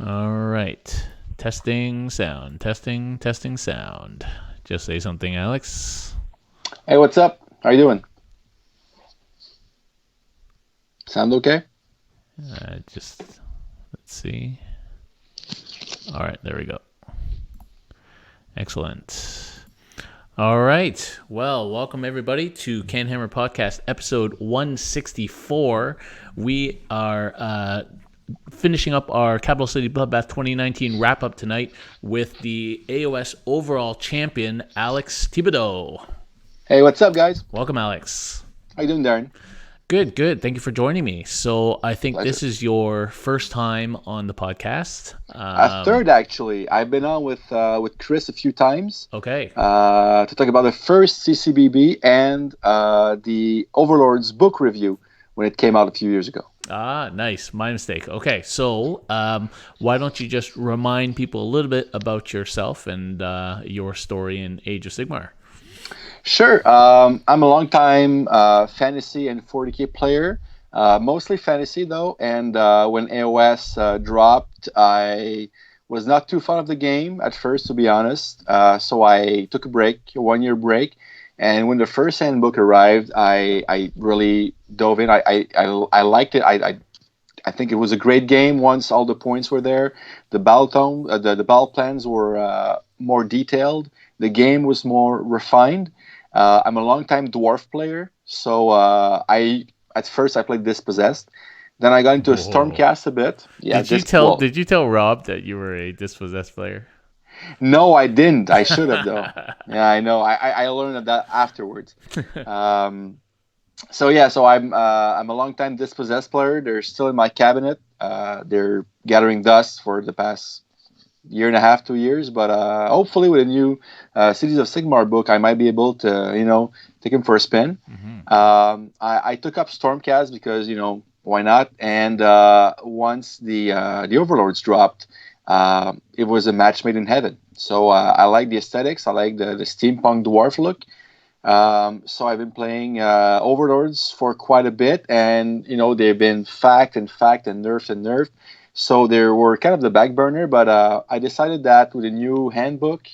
All right. Testing sound. Testing sound. Just say something, Alex. Hey, what's up? How you doing? Sound okay? Let's see. All right, there we go. Excellent. All right. Well, welcome everybody to CanHammer Podcast, episode 164. We are finishing up our Capital City Bloodbath 2019 wrap-up tonight with the AOS overall champion, Alex Thibaudeau. Hey, what's up, guys? Welcome, Alex. How you doing, Darren? Good. Thank you for joining me. So I think Pleasure. this is your first time on the podcast. A third, actually. I've been on with Chris a few times Okay. to talk about the first CCBB and the Overlord's book review when it came out a few years ago. Nice. My mistake. Okay, so why don't you just remind people a little bit about yourself and your story in Age of Sigmar? Sure. I'm a long-time fantasy and 40K player, mostly fantasy though. And when AOS dropped, I was not too fond of the game at first, to be honest. So I took a 1-year break. And when the first handbook arrived, I really dove in. I liked it. I think it was a great game once all the points were there. The the battle plans were more detailed. The game was more refined. I'm a longtime dwarf player, so at first I played Dispossessed. Then I got into Stormcast a bit. Yeah, Did you tell Rob that you were a Dispossessed player? No, I didn't. I should have though. Yeah, I know. I learned that afterwards. So I'm a longtime Dispossessed player. They're still in my cabinet. They're gathering dust for the past year and a half, 2 years. But hopefully with a new Cities of Sigmar book, I might be able to take him for a spin. Mm-hmm. I took up Stormcast because why not? And once the Overlords dropped, it was a match made in heaven. So I like the aesthetics. I like the steampunk dwarf look. So I've been playing Overlords for quite a bit, and they've been fact and nerfed. So they were kind of the back burner, but I decided that with a new handbook,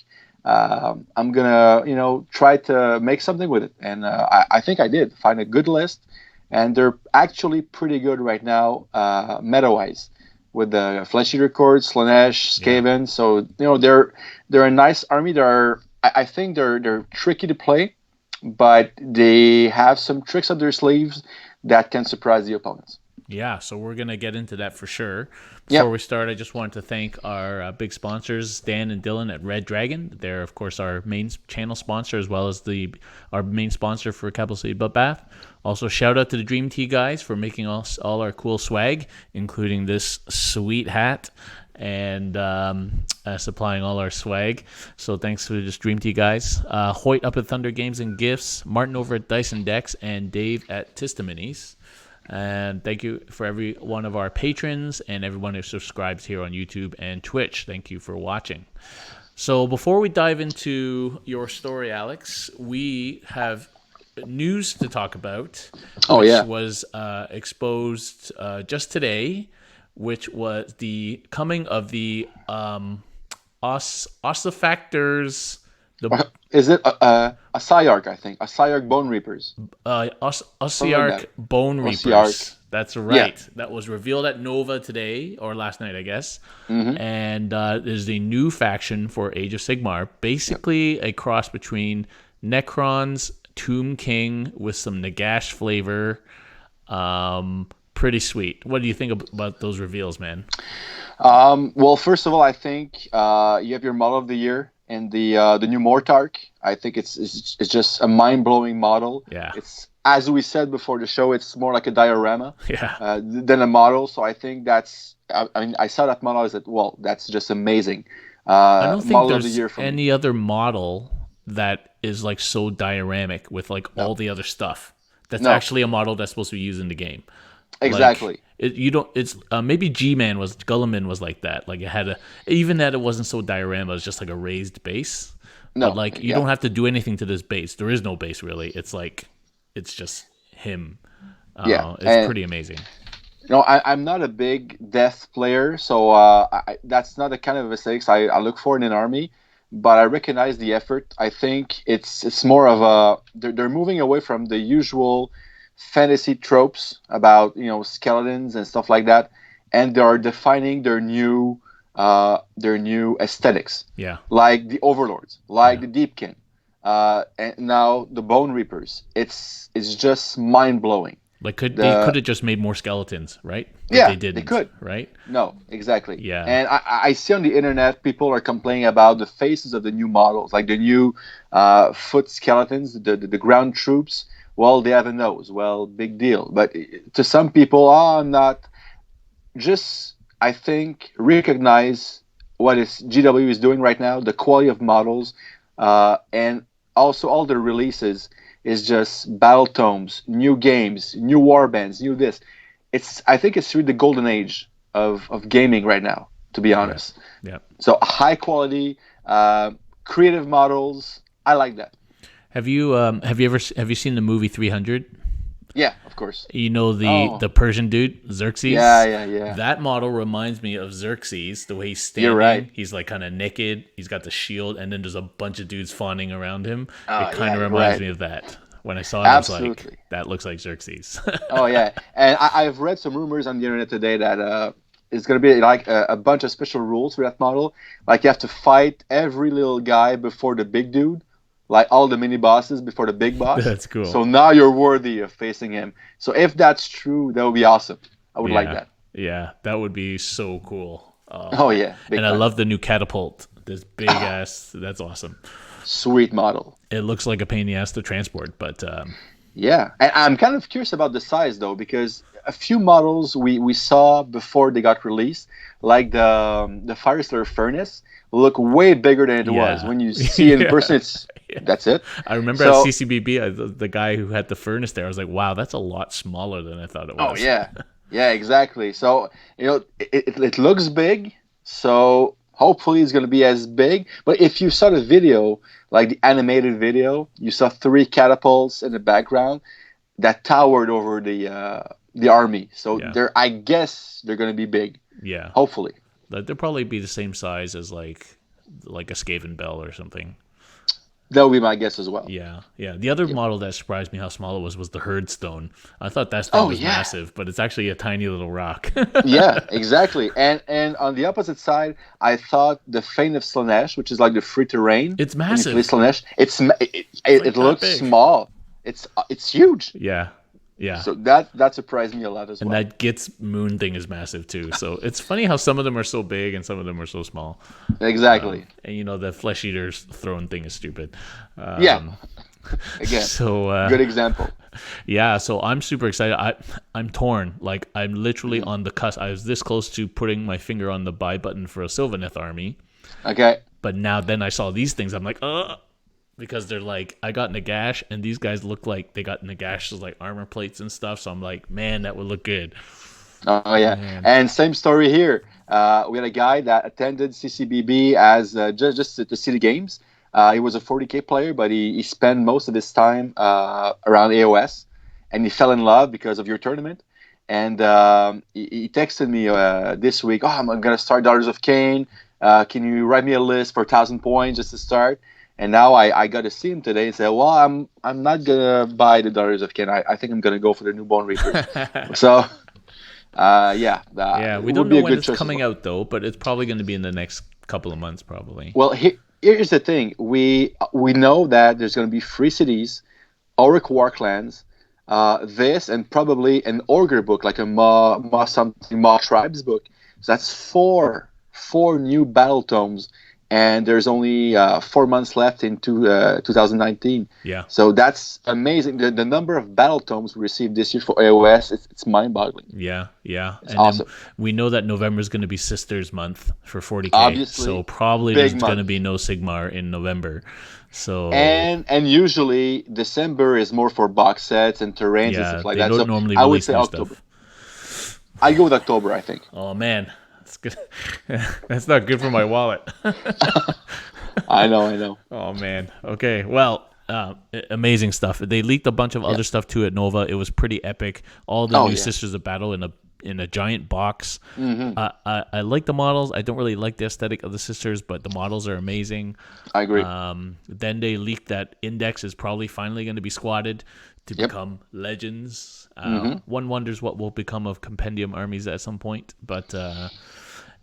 I'm gonna try to make something with it, and I think I did find a good list, and they're actually pretty good right now, meta-wise, with the Flesh Eater Court, Slanesh, Skaven. Yeah. So they're a nice army. I think they're tricky to play, but they have some tricks up their sleeves that can surprise the opponents. Yeah, so we're going to get into that for sure. Before we start, I just wanted to thank our big sponsors, Dan and Dylan at Red Dragon. They're, of course, our main channel sponsor, as well as our main sponsor for Capital City Bloodbath. Also, shout out to the Dream Tea guys for making us all our cool swag, including this sweet hat, and supplying all our swag. So thanks to the Dream Tea guys. Hoyt up at Thunder Games and Gifts, Martin over at Dyson Decks, and Dave at Tistaminis. And thank you for every one of our patrons and everyone who subscribes here on YouTube and Twitch. Thank you for watching. So before we dive into your story, Alex, we have news to talk about, which was exposed just today, which was the coming of the ossifactors. Is it a Psyarch, I think? A Psyarch Bone Reapers. Ossiarch Bone Reapers. Ossiarch. That's right. Yeah. That was revealed at Nova today, or last night, I guess. Mm-hmm. And there's a new faction for Age of Sigmar. Basically a cross between Necrons, Tomb King with some Nagash flavor. Pretty sweet. What do you think about those reveals, man? Well, first of all, I think you have your model of the year and the new Mortarch. I think it's just a mind-blowing model. Yeah. It's, as we said before the show, it's more like a diorama than a model. So I think I saw that model. I said, well, that's just amazing. I don't think there's any other model that is like so dioramic with like all the other stuff. That's actually a model that's supposed to be used in the game. Exactly. Like, maybe Gulliman was like that. Like it had even that it wasn't so diorama, it was just like a raised base. No, but like you don't have to do anything to this base. There is no base really. It's just him. It's pretty amazing. No, I'm not a big death player, so that's not the kind of aesthetics I look for in an army. But I recognize the effort. I think it's more of a they're moving away from the usual fantasy tropes about skeletons and stuff like that, and they are defining their new aesthetics, Yeah. like the Overlords, like Yeah. the Deepkin, and now the Bone Reapers. It's just mind blowing. Like they could The have just made more skeletons, right? But they Yeah, they didn't, could. right? No, exactly. Yeah. And I see on the internet people are complaining about the faces of the new models, like the new foot skeletons, the ground troops. Well, they have a nose. Well, big deal. But to some people, I'm not. Just, I think, recognize what is GW is doing right now, the quality of models, and also all the releases is just battle tomes, new games, new warbands, new this. I think it's really the golden age of gaming right now, to be Yeah. honest. Yeah. So high quality, creative models. I like that. Have you seen the movie 300? Yeah, of course. You know Oh, the Persian dude, Xerxes? yeah. That model reminds me of Xerxes, the way he's standing. You're right. He's like kind of naked. He's got the shield, and then there's a bunch of dudes fawning around him. Oh, It kind yeah, of you're reminds right. me of that. When I saw it, I was like, Absolutely. that looks like Xerxes. Oh yeah, and I've read some rumors on the internet today that it's gonna be like a bunch of special rules for that model. Like you have to fight every little guy before the big dude, like all the mini bosses before the big boss. That's cool. So now you're worthy of facing him. So if that's true, that would be awesome. I would like that. Yeah, that would be so cool. Oh yeah, big And I time. love the new catapult. This big ass, that's awesome. Sweet model. It looks like a pain in the ass to transport, but Yeah, and I'm kind of curious about the size though, because a few models we saw before they got released, like the Fire Slayer Furnace, look way bigger than it was. Yeah. When you see it in Yeah. person, that's it. I remember So- at CCBB, the guy who had the furnace there, I was like, wow, that's a lot smaller than I thought it was. Oh yeah, yeah, exactly. So it looks big. So hopefully it's going to be as big. But if you saw the video, like the animated video, you saw 3 catapults in the background that towered over the army. So Yeah. I guess they're going to be big. Yeah. Hopefully. Like, they'll probably be the same size as like a Skaven Bell or something. That would be my guess as well. Yeah, yeah. The other model that surprised me how small it was the Herd Stone. I thought that stone Oh, was yeah. massive, but it's actually a tiny little rock. Yeah, exactly. And on the opposite side, I thought the Fane of Slanesh, which is like the free terrain. It's when you massive. play Slanesh, it that looks big. small. It's huge. Yeah, yeah. So that surprised me a lot as And well. that Gitz moon thing is massive too. So it's funny how some of them are so big and some of them are so small. Exactly. And the Flesh Eater's throne thing is stupid. Yeah. Again, So good example. yeah, so I'm super excited. I'm torn. Like I'm literally on the cusp. I was this close to putting my finger on the buy button for a Sylvaneth army, Okay. but now then I saw these things. I'm like, because they're like, I got Nagash, and these guys look like they got Nagash's like armor plates and stuff. So I'm like, man, that would look good. Oh yeah. Man. And same story here. We had a guy that attended CCBB as just to see the games. He was a 40K player, but he spent most of his time around AOS, and he fell in love because of your tournament. And he texted me this week, I'm going to start Daughters of Cain. Can you write me a list for 1,000 points just to start? And now I got to see him today and say, well, I'm not going to buy the Daughters of Cain. I think I'm going to go for the Newborn Reapers. So, yeah. Yeah, we it don't would be know a when good it's choice as coming well. out though, but it's probably going to be in the next couple of months, probably. Well, here's the thing. We know that there's going to be free cities, Auric Warclans, this, and probably an Ogre book, like a Ma Tribes book. So that's four new battle tomes, and there's only 4 months left into 2019. Yeah. So that's amazing. The number of battle tomes we received this year for AOS, it's mind-boggling. Yeah, yeah. It's and awesome. then we know that November is going to be Sisters Month for 40K. Obviously, so probably big there's going to month. be no Sigmar in November. So And usually December is more for box sets and terrains and yeah, stuff like they that. don't So normally I would release say new October. stuff. I go with October, I think. Oh man, that's good. That's not good for my wallet. I know. Oh man. Okay. Well, amazing stuff. They leaked a bunch of other stuff too at Nova. It was pretty epic. All the new yeah. Sisters of Battle in a in a giant box. I like the models. I don't really like the aesthetic of the sisters, but the models are amazing. I agree. Then they leaked that Index is probably finally going to be squatted to become legends. One wonders what will become of Compendium armies at some point, but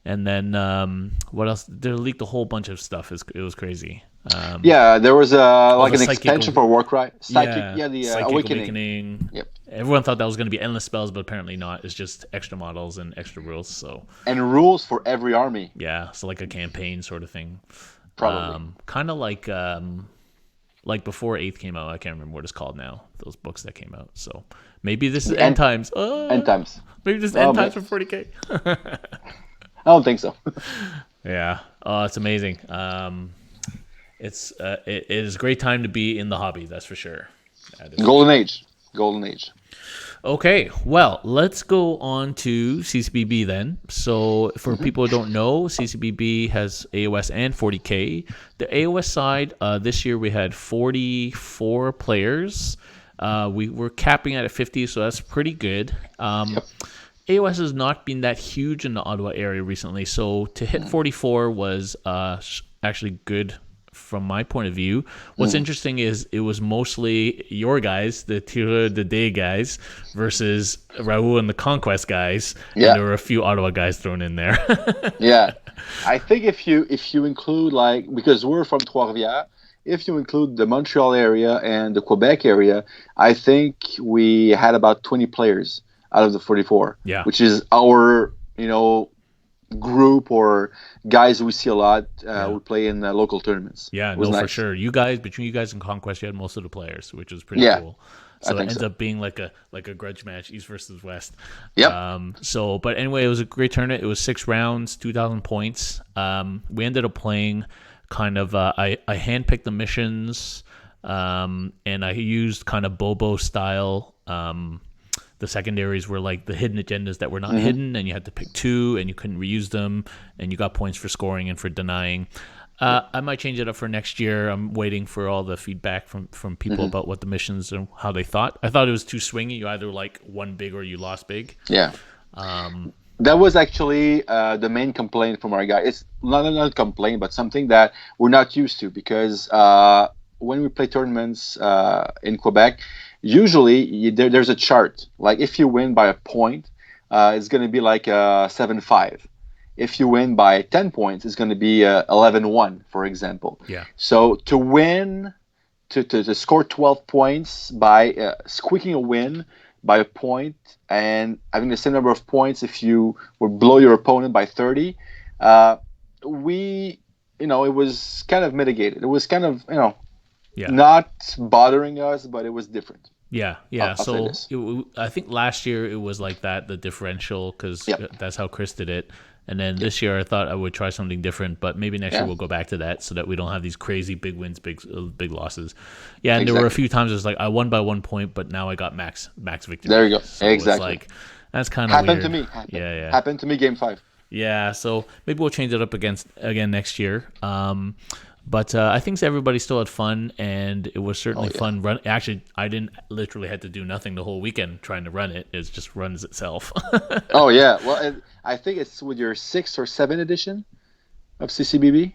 and then what else? They leaked a whole bunch of stuff. It was crazy. There was like an Psychic expansion for Warcry. Psychic Psychic Awakening. Yep. Everyone thought that was going to be endless spells, but apparently not. It's just extra models and extra rules. So And rules for every army. yeah, so like a campaign sort of thing. Probably. Kind of like before 8th came out. I can't remember what it's called now. Those books that came out. So maybe this is End Times. End Times. Maybe this is End Times for 40K. I don't think so. Yeah. Oh, it's amazing. It is a great time to be in the hobby. That's for sure. Golden Age. Okay, well, let's go on to CCBB then. So, for people who don't know, CCBB has AOS and 40K. The AOS side, this year we had 44 players. We were capping at 50, so that's pretty good. AOS has not been that huge in the Ottawa area recently, so to hit 44 was actually good from my point of view. What's interesting is it was mostly your guys, the Tireur de Day guys, versus Raoul and the Conquest guys. Yeah. And there were a few Ottawa guys thrown in there. Yeah. I think if you include, like, because we're from Trois-Rivières, if you include the Montreal area and the Quebec area, I think we had about 20 players out of the 44. Yeah. Which is our, group or guys we see a lot. We play in local tournaments. Yeah, it was nice. For sure. Between you guys and Conquest, you had most of the players, which was pretty cool. So it ends up being like a grudge match, East versus West. Yep. But anyway, it was a great tournament. It was 6 rounds, 2,000 points. We ended up playing kind of. I handpicked the missions, and I used kind of Bobo style. The secondaries were like the hidden agendas that were not hidden, and you had to pick 2, and you couldn't reuse them, and you got points for scoring and for denying. I might change it up for next year. I'm waiting for all the feedback from people about what the missions and how they thought. I thought it was too swingy. You either won big or you lost big. Yeah. That was actually the main complaint from our guy. It's not a complaint, but something that we're not used to, because when we play tournaments in Quebec, usually there's a chart. Like if you win by a point, it's going to be like 7-5. If you win by 10 points, it's going to be 11-1, for example. Yeah. So to win, to score 12 points by squeaking a win by a point and having the same number of points if you would blow your opponent by 30, it was kind of mitigated. It was kind of, not bothering us, but it was different. Yeah. So I think last year it was like that, the differential, because that's how Chris did it. And then this year I thought I would try something different, but maybe next year we'll go back to that so that we don't have these crazy big wins, big losses. Yeah, and there were a few times it was like I won by 1 point, but now I got max victory. There you go. So exactly. It's like, that's kind of weird. Happened to me. Yeah. Happened to me game 5. Yeah, so maybe we'll change it up again next year. But I think everybody still had fun, and it was certainly fun. Actually, I didn't literally had to do nothing the whole weekend trying to run it. It just runs itself. Oh, yeah. Well, I think it's with your 6th or 7th edition of CCBB.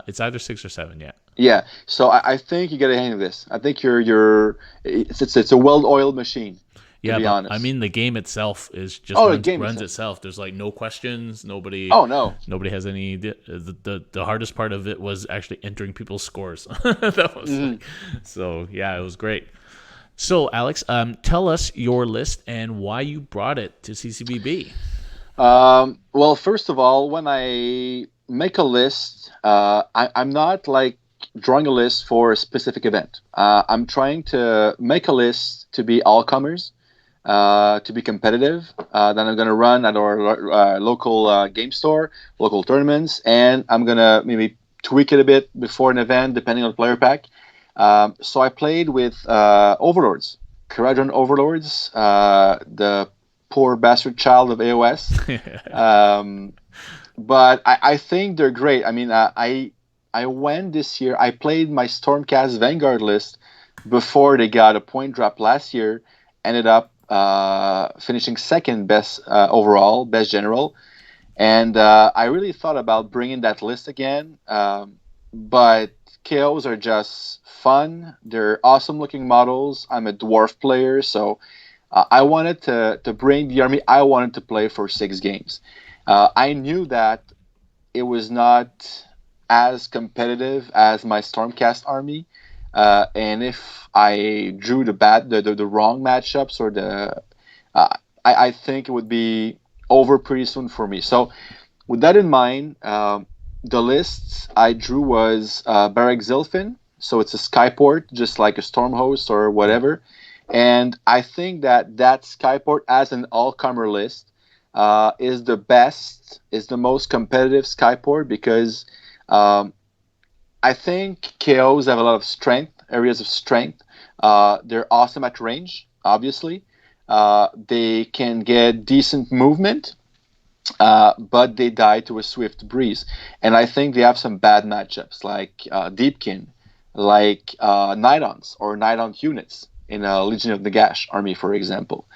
It's either 6 or 7, yeah. Yeah. So I think you get a hang of this. I think it's a well-oiled machine. Yeah, be honest. I mean, the game itself is just runs itself. There's no questions. Nobody. Oh no. Nobody has any. The hardest part of it was actually entering people's scores. That was so. Yeah, it was great. So, Alex, tell us your list and why you brought it to CCBB. Well, first of all, when I make a list, I'm not like drawing a list for a specific event. I'm trying to make a list to be all comers. To be competitive, then I'm going to run at our local game store, local tournaments, and I'm going to maybe tweak it a bit before an event, depending on the player pack. So I played with Overlords, Kharadron Overlords, the poor bastard child of AOS. But I think they're great. I mean, I went this year, I played my Stormcast Vanguard list before they got a point drop last year. Ended up finishing second best overall, best general. And I really thought about bringing that list again, but KOs are just fun. They're awesome looking models. I'm a dwarf player, so I wanted to bring the army I wanted to play for 6 games. I knew that it was not as competitive as my Stormcast army, and if I drew the wrong matchups or I think it would be over pretty soon for me. So with that in mind, the lists I drew was Barrack Zilfin, so it's a Skyport, just like a Stormhost or whatever. And I think that Skyport as an all-comer list is the best, is the most competitive Skyport because I think KOs have a lot of strength, areas of strength. They're awesome at range, obviously. They can get decent movement, but they die to a swift breeze. And I think they have some bad matchups like Deepkin, like Nidons or Nidon units in a Legion of Nagash army, for example.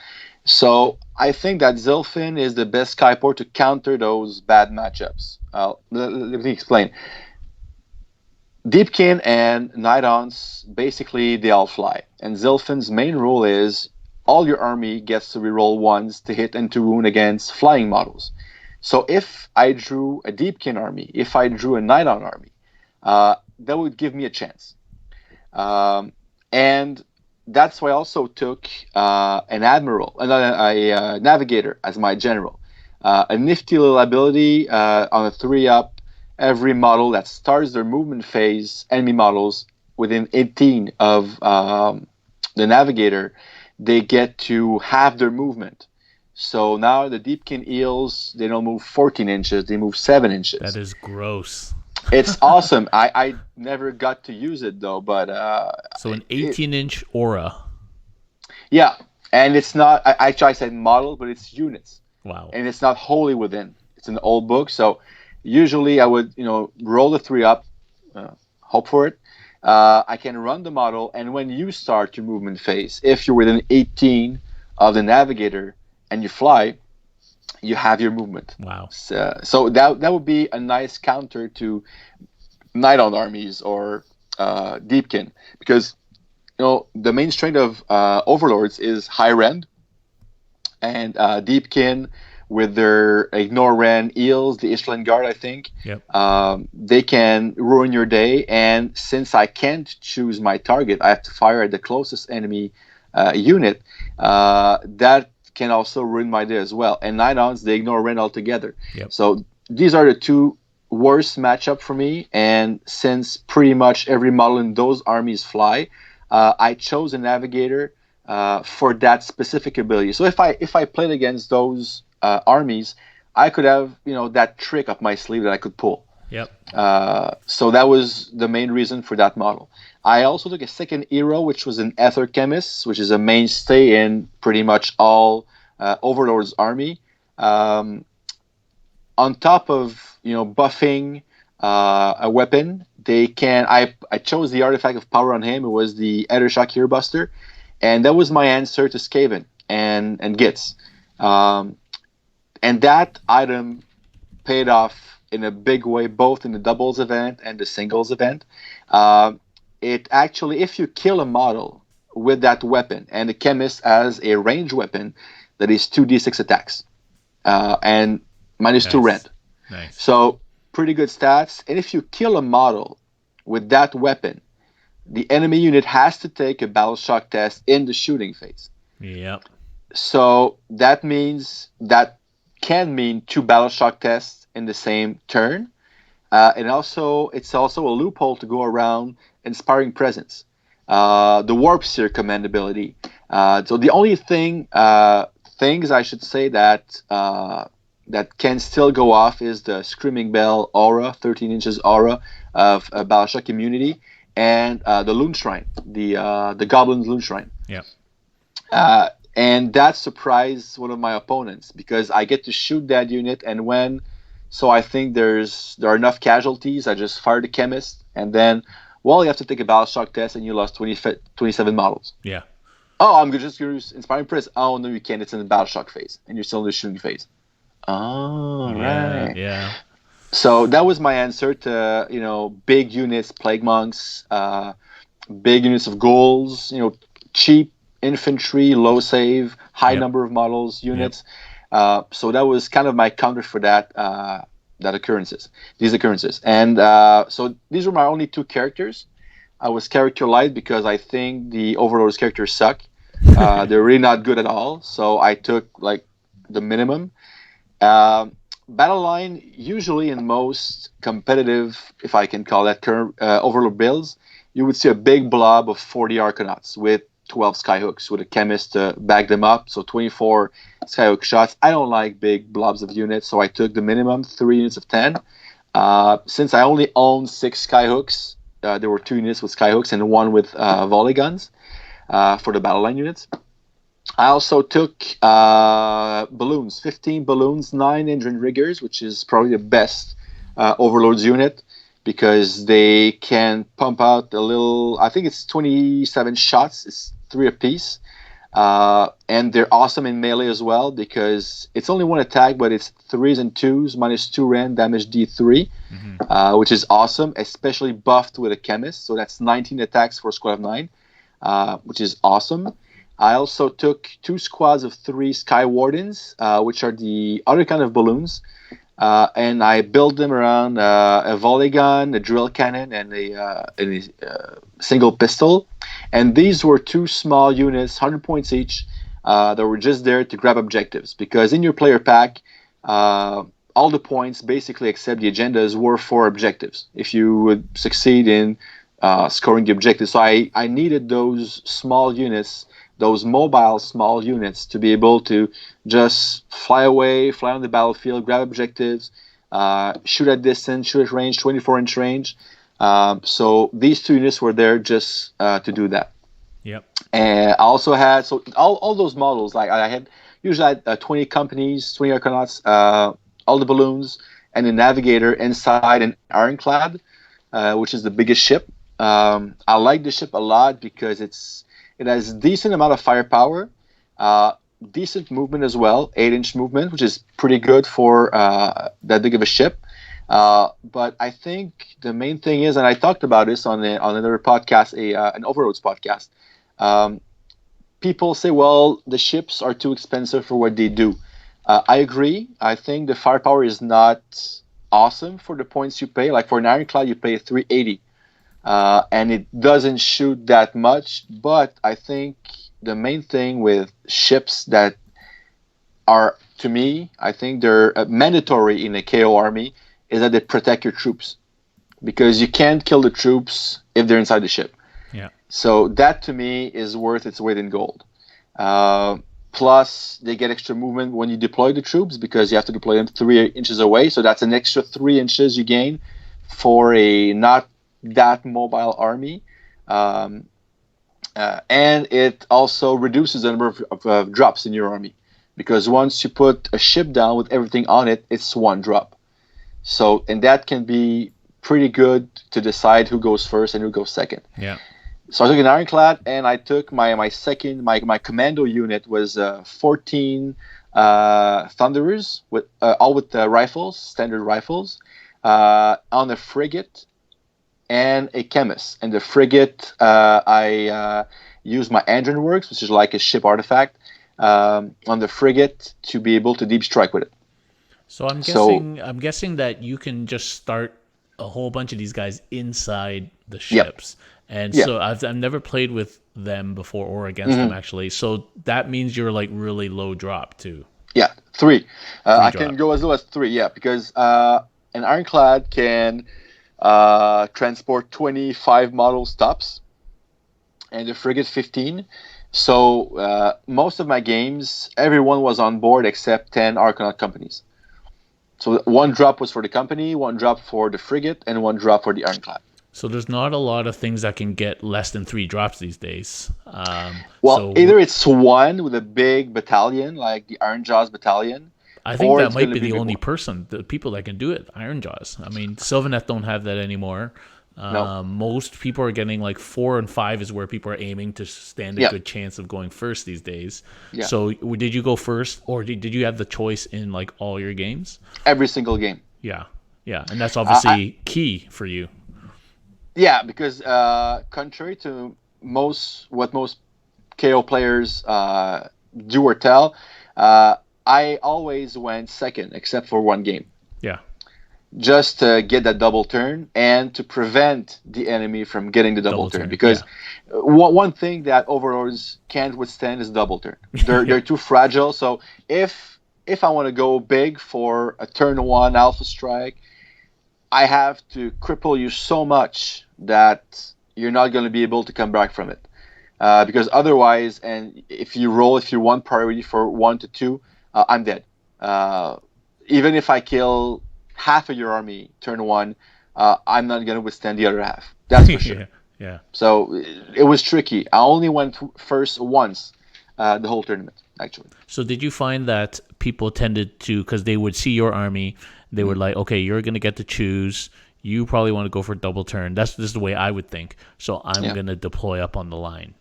So I think that Zilfin is the best Skyport to counter those bad matchups. Let me explain. Deepkin and Nidons, basically they all fly. And Zilfin's main rule is all your army gets to reroll ones to hit and to wound against flying models. So if I drew a Deepkin army, if I drew a Nidon army, that would give me a chance. And that's why I also took an admiral, a navigator as my general. A nifty little ability on a 3-up. Every model that starts their movement phase, enemy models within 18 of the navigator, they get to halve their movement. So now the Deepkin eels, they don't move 14 inches, they move 7 inches. That is gross. It's awesome. I never got to use it though, but so an 18-inch aura. Yeah, and it's not. I said model, but it's units. Wow. And it's not wholly within. It's an old book, so usually I would roll the 3-up, hope for it. I can run the model, and when you start your movement phase, if you're within 18 of the navigator and you fly, you have your movement. Wow. So that would be a nice counter to Nidon armies or Deepkin, because the main strength of Overlords is high rend, and Deepkin with their Ignore Ren eels, the Ishlan Guard, I think, they can ruin your day. And since I can't choose my target, I have to fire at the closest enemy unit. That can also ruin my day as well. And Nidons, they ignore Ren altogether. So these are the two worst matchup for me. And since pretty much every model in those armies fly, I chose a navigator for that specific ability. So if I played against those armies, I could have that trick up my sleeve that I could pull. So that was the main reason for that model. I also took a second hero, which was an Ether Chemist, which is a mainstay in pretty much all Overlord's army. On top of buffing a weapon, they can. I chose the artifact of power on him. It was the Edershock Earbuster, and that was my answer to Skaven and Gitz. And that item paid off in a big way, both in the doubles event and the singles event. It actually, if you kill a model with that weapon, and the chemist has a range weapon that is 2d6 attacks and -2 rend. Nice. So pretty good stats. And if you kill a model with that weapon, the enemy unit has to take a battle shock test in the shooting phase. So that can mean 2 battle shock tests in the same turn. And also, it's also a loophole to go around Inspiring Presence. The Warp Seer command ability. So the only things I should say that can still go off is the Screaming Bell aura, 13 inches aura of battle shock immunity, and the Loon Shrine, the Goblin's Loon Shrine. And that surprised one of my opponents because I get to shoot that unit, and I think there are enough casualties, I just fire the chemist, and then you have to take a battle shock test, and you lost 27 models. Oh, I'm just going to use Inspiring Press. Oh, no, you can't. It's in the Battle Shock phase, and you're still in the shooting phase. Oh, Yeah, right. yeah. So that was my answer to, big units, Plague Monks, big units of ghouls, cheap infantry, low save, high Yep. number of models, Yep. units. So that was kind of my counter for these occurrences. And so these were my only two characters. I was character light because I think the Overlord's characters suck. They're really not good at all. So I took like the minimum. Um, Battle line, usually in most competitive, if I can call that, current Overlord builds, you would see a big blob of 40 Arconauts with 12 Skyhooks with a chemist to back them up. So 24 Skyhook shots. I don't like big blobs of units, so I took the minimum, 3 units of 10. Since I only own 6 Skyhooks, there were 2 units with Skyhooks and 1 with volley guns for the battle line units. I also took balloons, 15 balloons, 9 engine riggers, which is probably the best Overlord's unit because they can pump out a little, I think it's 27 shots, it's 3 apiece. And they're awesome in melee as well because it's only 1 attack, but it's 3s and 2s, minus 2 rend, damage D3, which is awesome, especially buffed with a chemist. So that's 19 attacks for a squad of 9, which is awesome. I also took 2 squads of 3 Sky Wardens, which are the other kind of balloons, and I built them around a volley gun, a drill cannon, and a single pistol. And these were 2 small units, 100 points each, that were just there to grab objectives. Because in your player pack, all the points, basically except the agendas, were for objectives. If you would succeed in scoring the objectives. So I needed those small units, those mobile small units, to be able to just fly away, fly on the battlefield, grab objectives, shoot at distance, shoot at range, 24-inch range. So these 2 units were there just to do that. Yep. And I also had, so all those models, like I had usually 20 companies, 20 Arconauts, all the balloons, and a navigator inside an ironclad, which is the biggest ship. I like the ship a lot because it has decent amount of firepower, decent movement as well, 8-inch movement, which is pretty good for that big of a ship. But I think the main thing is, and I talked about this on another podcast, an Overlords podcast. People say, well, the ships are too expensive for what they do. I agree. I think the firepower is not awesome for the points you pay. Like for an ironclad, you pay 380. And it doesn't shoot that much, but I think the main thing with ships that are, to me, I think they're mandatory in a KO army, is that they protect your troops, because you can't kill the troops if they're inside the ship. Yeah. So that to me is worth its weight in gold. Plus, they get extra movement when you deploy the troops because you have to deploy them 3 inches away. So that's an extra 3 inches you gain for a not that mobile army, and it also reduces the number of drops in your army, because once you put a ship down with everything on it, it's 1 drop. So, and that can be pretty good to decide who goes first and who goes second. Yeah. So I took an ironclad, and I took my commando unit was 14 Thunderers with all with rifles, standard rifles, on a frigate and a chemist. And the frigate, I use my engine works, which is like a ship artifact, on the frigate to be able to deep strike with it. So I'm guessing that you can just start a whole bunch of these guys inside the ships. Yep. And so I've never played with them before or against them actually. So that means you're like really low drop too. Yeah, 3. I can go as low as 3. Yeah, because an ironclad can transport 25 model stops, and the frigate 15. So most of my games, everyone was on board except 10 Arconaut companies. So 1 drop was for the company, 1 drop for the frigate, and 1 drop for the ironclad. So there's not a lot of things that can get less than 3 drops these days. Either it's 1 with a big battalion, like the Iron Jaws battalion. I think that might be the only person, the people that can do it, Iron Jaws. I mean, Sylvaneth don't have that anymore. No. Most people are getting like 4 and 5 is where people are aiming to stand a Yeah. good chance of going first these days. Yeah. So did you go first, or did you have the choice in like all your games? Every single game. Yeah, yeah, and that's I obviously key for you. Yeah, because contrary to most KO players do or tell, uh, I always went second, except for one game, Yeah, just to get that double turn and to prevent the enemy from getting the double double turn. turn. Because Yeah, one thing that overlords can't withstand is double turn. They're yeah, they're too fragile. So if I want to go big for a turn one alpha strike, I have to cripple you so much that you're not going to be able to come back from it. Because otherwise, and if you want priority for 1 to 2, I'm dead. Uh, Even if I kill half of your army turn one, I'm not going to withstand the other half. That's for sure. yeah, yeah. So it was tricky. I only went first once the whole tournament, actually. So did you find that people tended to, because they would see your army, they were like, okay, you're gonna get to choose. You probably want to go for double turn. This is the way I would think. So I'm Yeah. gonna deploy up on the line.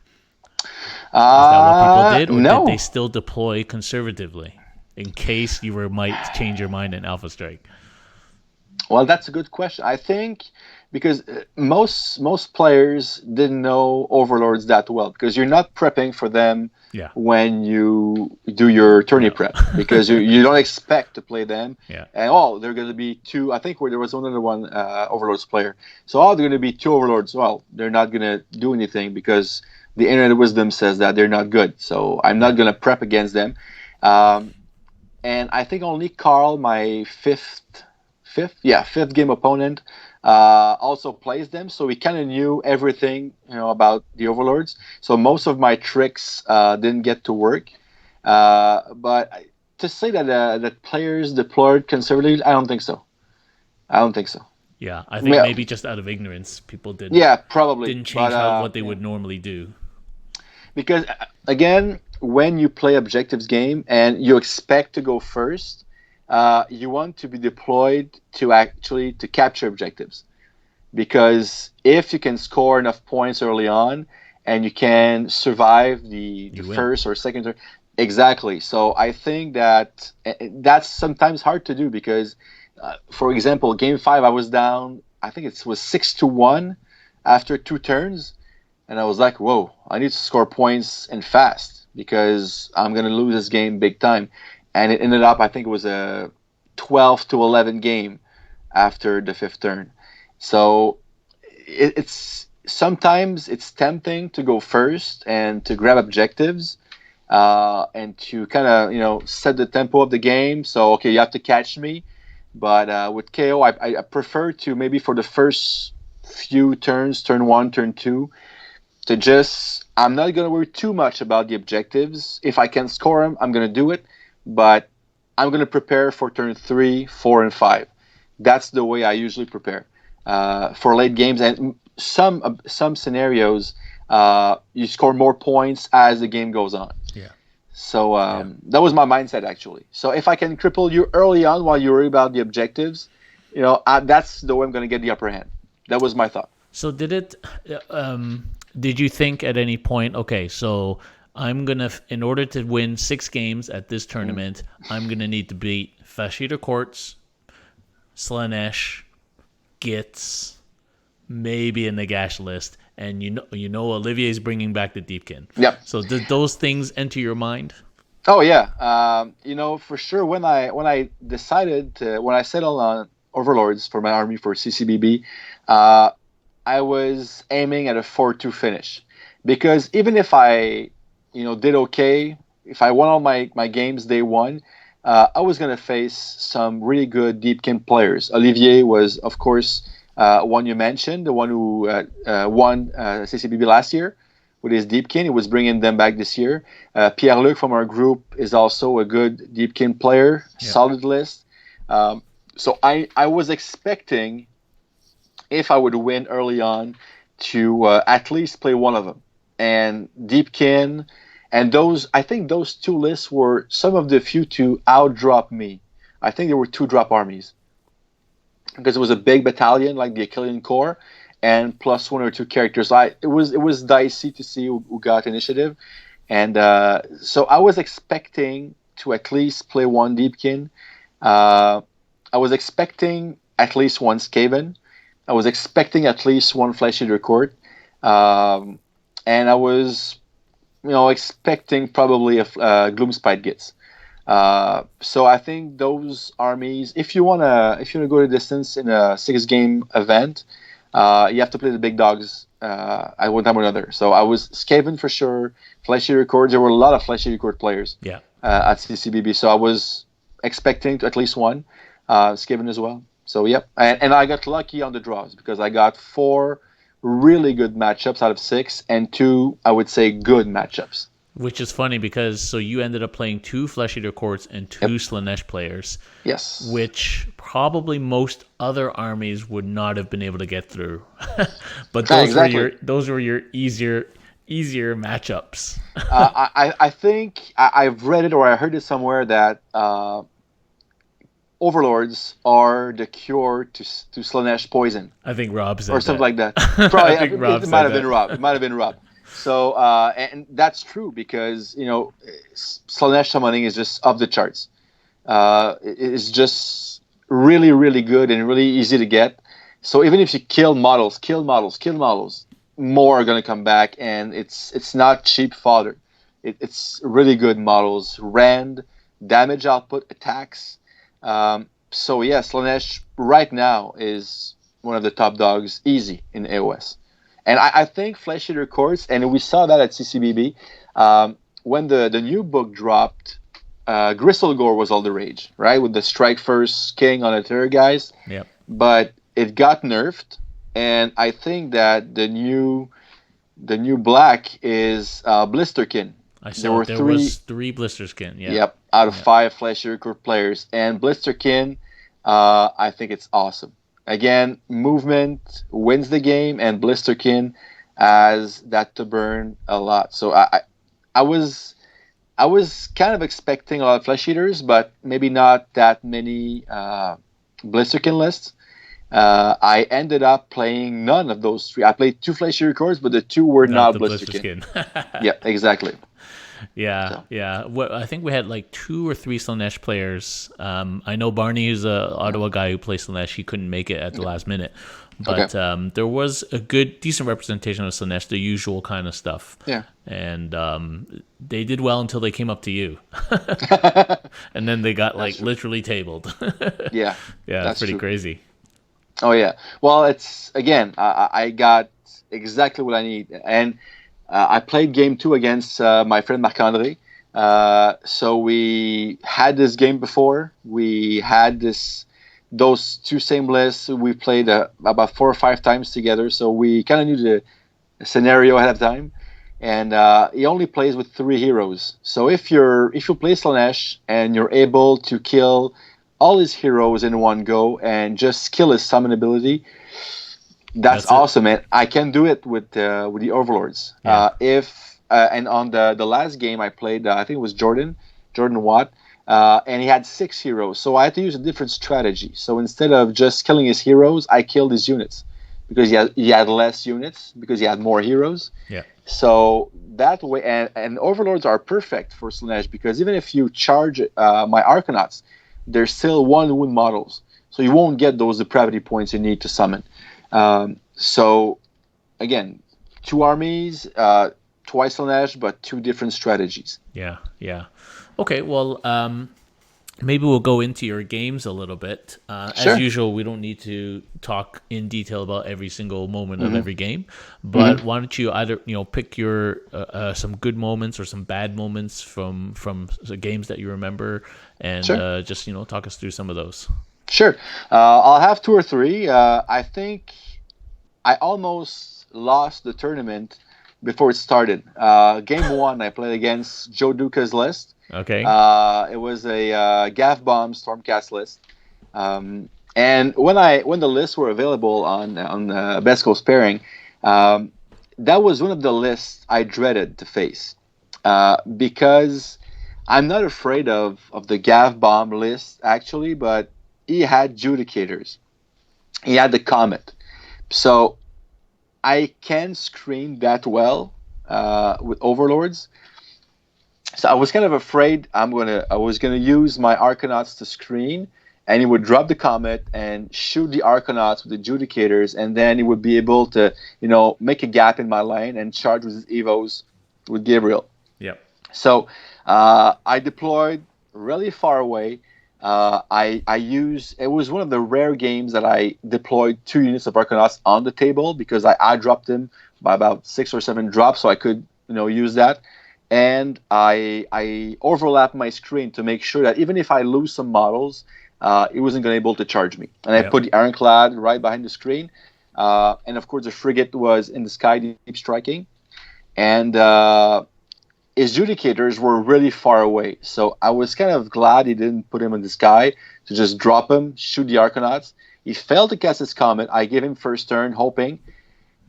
Is that what people did, or did they No. still deploy conservatively in case you might change your mind in Alpha Strike? Well, that's a good question. I think because most players didn't know overlords that well because you're not prepping for them Yeah, when you do your tourney no, prep because you don't expect to play them. yeah, And they're going to be two. I think where there was another one overlords player. So they're going to be two overlords. Well, they're not going to do anything because the internet wisdom says that they're not good. So I'm not yeah. going to prep against them. Um, and I think only Carl, my fifth game opponent, also plays them. So he kind of knew everything, about the overlords. So most of my tricks didn't get to work. But to say that players deployed conservatively, I don't think so. I don't think so. Yeah, I think Yeah, maybe just out of ignorance, people didn't yeah, probably. didn't But change what they would normally do. because again, when you play objectives game and you expect to go first, you want to be deployed to actually to capture objectives. Because if you can score enough points early on and you can survive the You win. first or second turn, exactly. So I think that that's sometimes hard to do because, for example, game five I was down. I think it was 6-1 after 2 turns, and I was like, "Whoa! I need to score points and fast because I'm gonna lose this game big time." And it ended up, I think it was a 12-11 game after the fifth turn. So it's sometimes it's tempting to go first and to grab objectives and to kind of set the tempo of the game. So okay, you have to catch me, but with KO, I prefer to maybe for the first few turns, turn one, turn two, to just I'm not gonna worry too much about the objectives. If I can score them, I'm gonna do it, but I'm gonna prepare for turn 3, 4, and 5. That's the way I usually prepare for late games. And some scenarios, you score more points as the game goes on. Yeah, So yeah. that was my mindset actually. So if I can cripple you early on while you worry about the objectives, that's the way I'm going to get the upper hand. That was my thought. So did you think at any point, okay, so in order to win 6 games at this tournament, I'm gonna need to beat Fashida Courts, Slanesh, Gitz, maybe a Nagash list, and Olivier's bringing back the Deepkin. Yep. So did those things enter your mind? Oh yeah. For sure. When I decided when I settled on Overlords for my army for CCBB, I was aiming at a 4-2 finish because even if I, did okay, if I won all my games day one, I was going to face some really good Deepkin players. Olivier was, of course, one you mentioned, the one who won CCBB last year with his Deepkin. He was bringing them back this year. Pierre-Luc from our group is also a good Deepkin player, Yeah. solid list. So I was expecting, if I would win early on, to at least play one of them. And Deepkin, and I think those two lists were some of the few to outdrop me. I think there were 2 drop armies because it was a big battalion like the Achillean Corps, and plus one or two characters. It was dicey to see who got initiative, and so I was expecting to at least play one Deepkin. I was expecting at least one Skaven. I was expecting at least one Flesh Eater Court, and I was, expecting probably a Gloomspite Gits. So I think those armies, if you wanna go the distance in a 6-game event, you have to play the big dogs at one time or another. So I was Skaven for sure, Flesh Eater Court. There were a lot of Flesh Eater Court players at CCBB, so I was expecting to at least one Skaven as well. So yep, and I got lucky on the draws because I got 4 really good matchups out of 6, and 2, I would say, good matchups. Which is funny because so you ended up playing 2 Flesh Eater Courts and 2 Slaanesh players. Yes. Which probably most other armies would not have been able to get through. But those were your easier matchups. I think I've read it or I heard it somewhere that Overlords are the cure to Slaanesh poison. I think Rob said or something like that. Probably, I think Rob it might have been Rob. It might have been Rob. So and that's true because Slaanesh summoning is just off the charts. It's just really, really good and really easy to get. So even if you kill models, more are going to come back, and it's not cheap fodder. It's really good models, rend, damage output, attacks. So yeah, Slaanesh right now is one of the top dogs, easy in AOS. And I think Flesh Eater Courts, and we saw that at CCBB, when the new book dropped, Gristlegore was all the rage, right? With the Strike First King on the Terror guys. Yep. But it got nerfed, and I think that the new black is Blisterkin. I saw there was 3 Blisterskin. Yeah. Yep, out of 5 Flesh Eater Court players, and Blisterkin, I think it's awesome. Again, movement wins the game, and Blisterkin has that to burn a lot. So I was kind of expecting a lot of Flesh Eaters, but maybe not that many Blisterkin lists. I ended up playing none of those 3. I played 2 Flesh Eater Courts, but the 2 were not Blisterkin. Yeah, exactly. Yeah. Well, I think we had like 2 or 3 Slaanesh players. I know Barney, who's a Ottawa guy who plays Slaanesh, he couldn't make it at the last minute. But there was a decent representation of Slaanesh, the usual kind of stuff. Yeah. And they did well until they came up to you. And then they got literally tabled. Yeah. Yeah, that's pretty crazy. Oh, yeah. Well, it's, again, I got exactly what I need. And I played game 2 against my friend Marc-André. So we had this game before. We had those 2 same lists. We played about 4 or 5 times together. So we kind of knew the scenario ahead of time. And he only plays with 3 heroes. So if you play Slaanesh and you're able to kill all his heroes in one go and just kill his summon ability, that's awesome, man. I can do it with the Overlords. Yeah. And on the last game I played, I think it was Jordan Watt, and he had 6 heroes. So I had to use a different strategy. So instead of just killing his heroes, I killed his units because he had less units because he had more heroes. Yeah. So that way, and Overlords are perfect for Slaanesh because even if you charge my Arcanauts, they're still 1 wound models. So you won't get those depravity points you need to summon. So again, 2 armies, twice Slaanesh, but 2 different strategies. Yeah. Okay, well, maybe we'll go into your games a little bit. Sure. As usual, we don't need to talk in detail about every single moment of every game, but why don't you either pick your some good moments or some bad moments from the games that you remember, and just talk us through some of those. Sure. I'll have 2 or 3. I think I almost lost the tournament before it started. Game 1, I played against Joe Duca's list. Okay. It was a Gaff Bomb Stormcast list. And when the lists were available on Best Coast Pairing, that was one of the lists I dreaded to face. Because I'm not afraid of the Gaff Bomb list, actually, but he had Judicators. He had the Comet. So I can screen that well with overlords. So I was kind of afraid I was gonna use my Arcanauts to screen, and he would drop the comet and shoot the Arcanauts with the Judicators, and then he would be able to, make a gap in my lane and charge with his Evos with Gabriel. Yep. So I deployed really far away. I used, it was one of the rare games that I deployed 2 units of Arcanauts on the table, because I dropped them by about 6 or 7 drops, so I could use that. And I overlapped my screen to make sure that even if I lose some models, it wasn't going to be able to charge me. And I put the Ironclad right behind the screen. And of course, the frigate was in the sky, deep striking. And his Judicators were really far away. So I was kind of glad he didn't put him in the sky, to just drop him, shoot the Arcanauts. He failed to cast his Comet. I gave him first turn, hoping.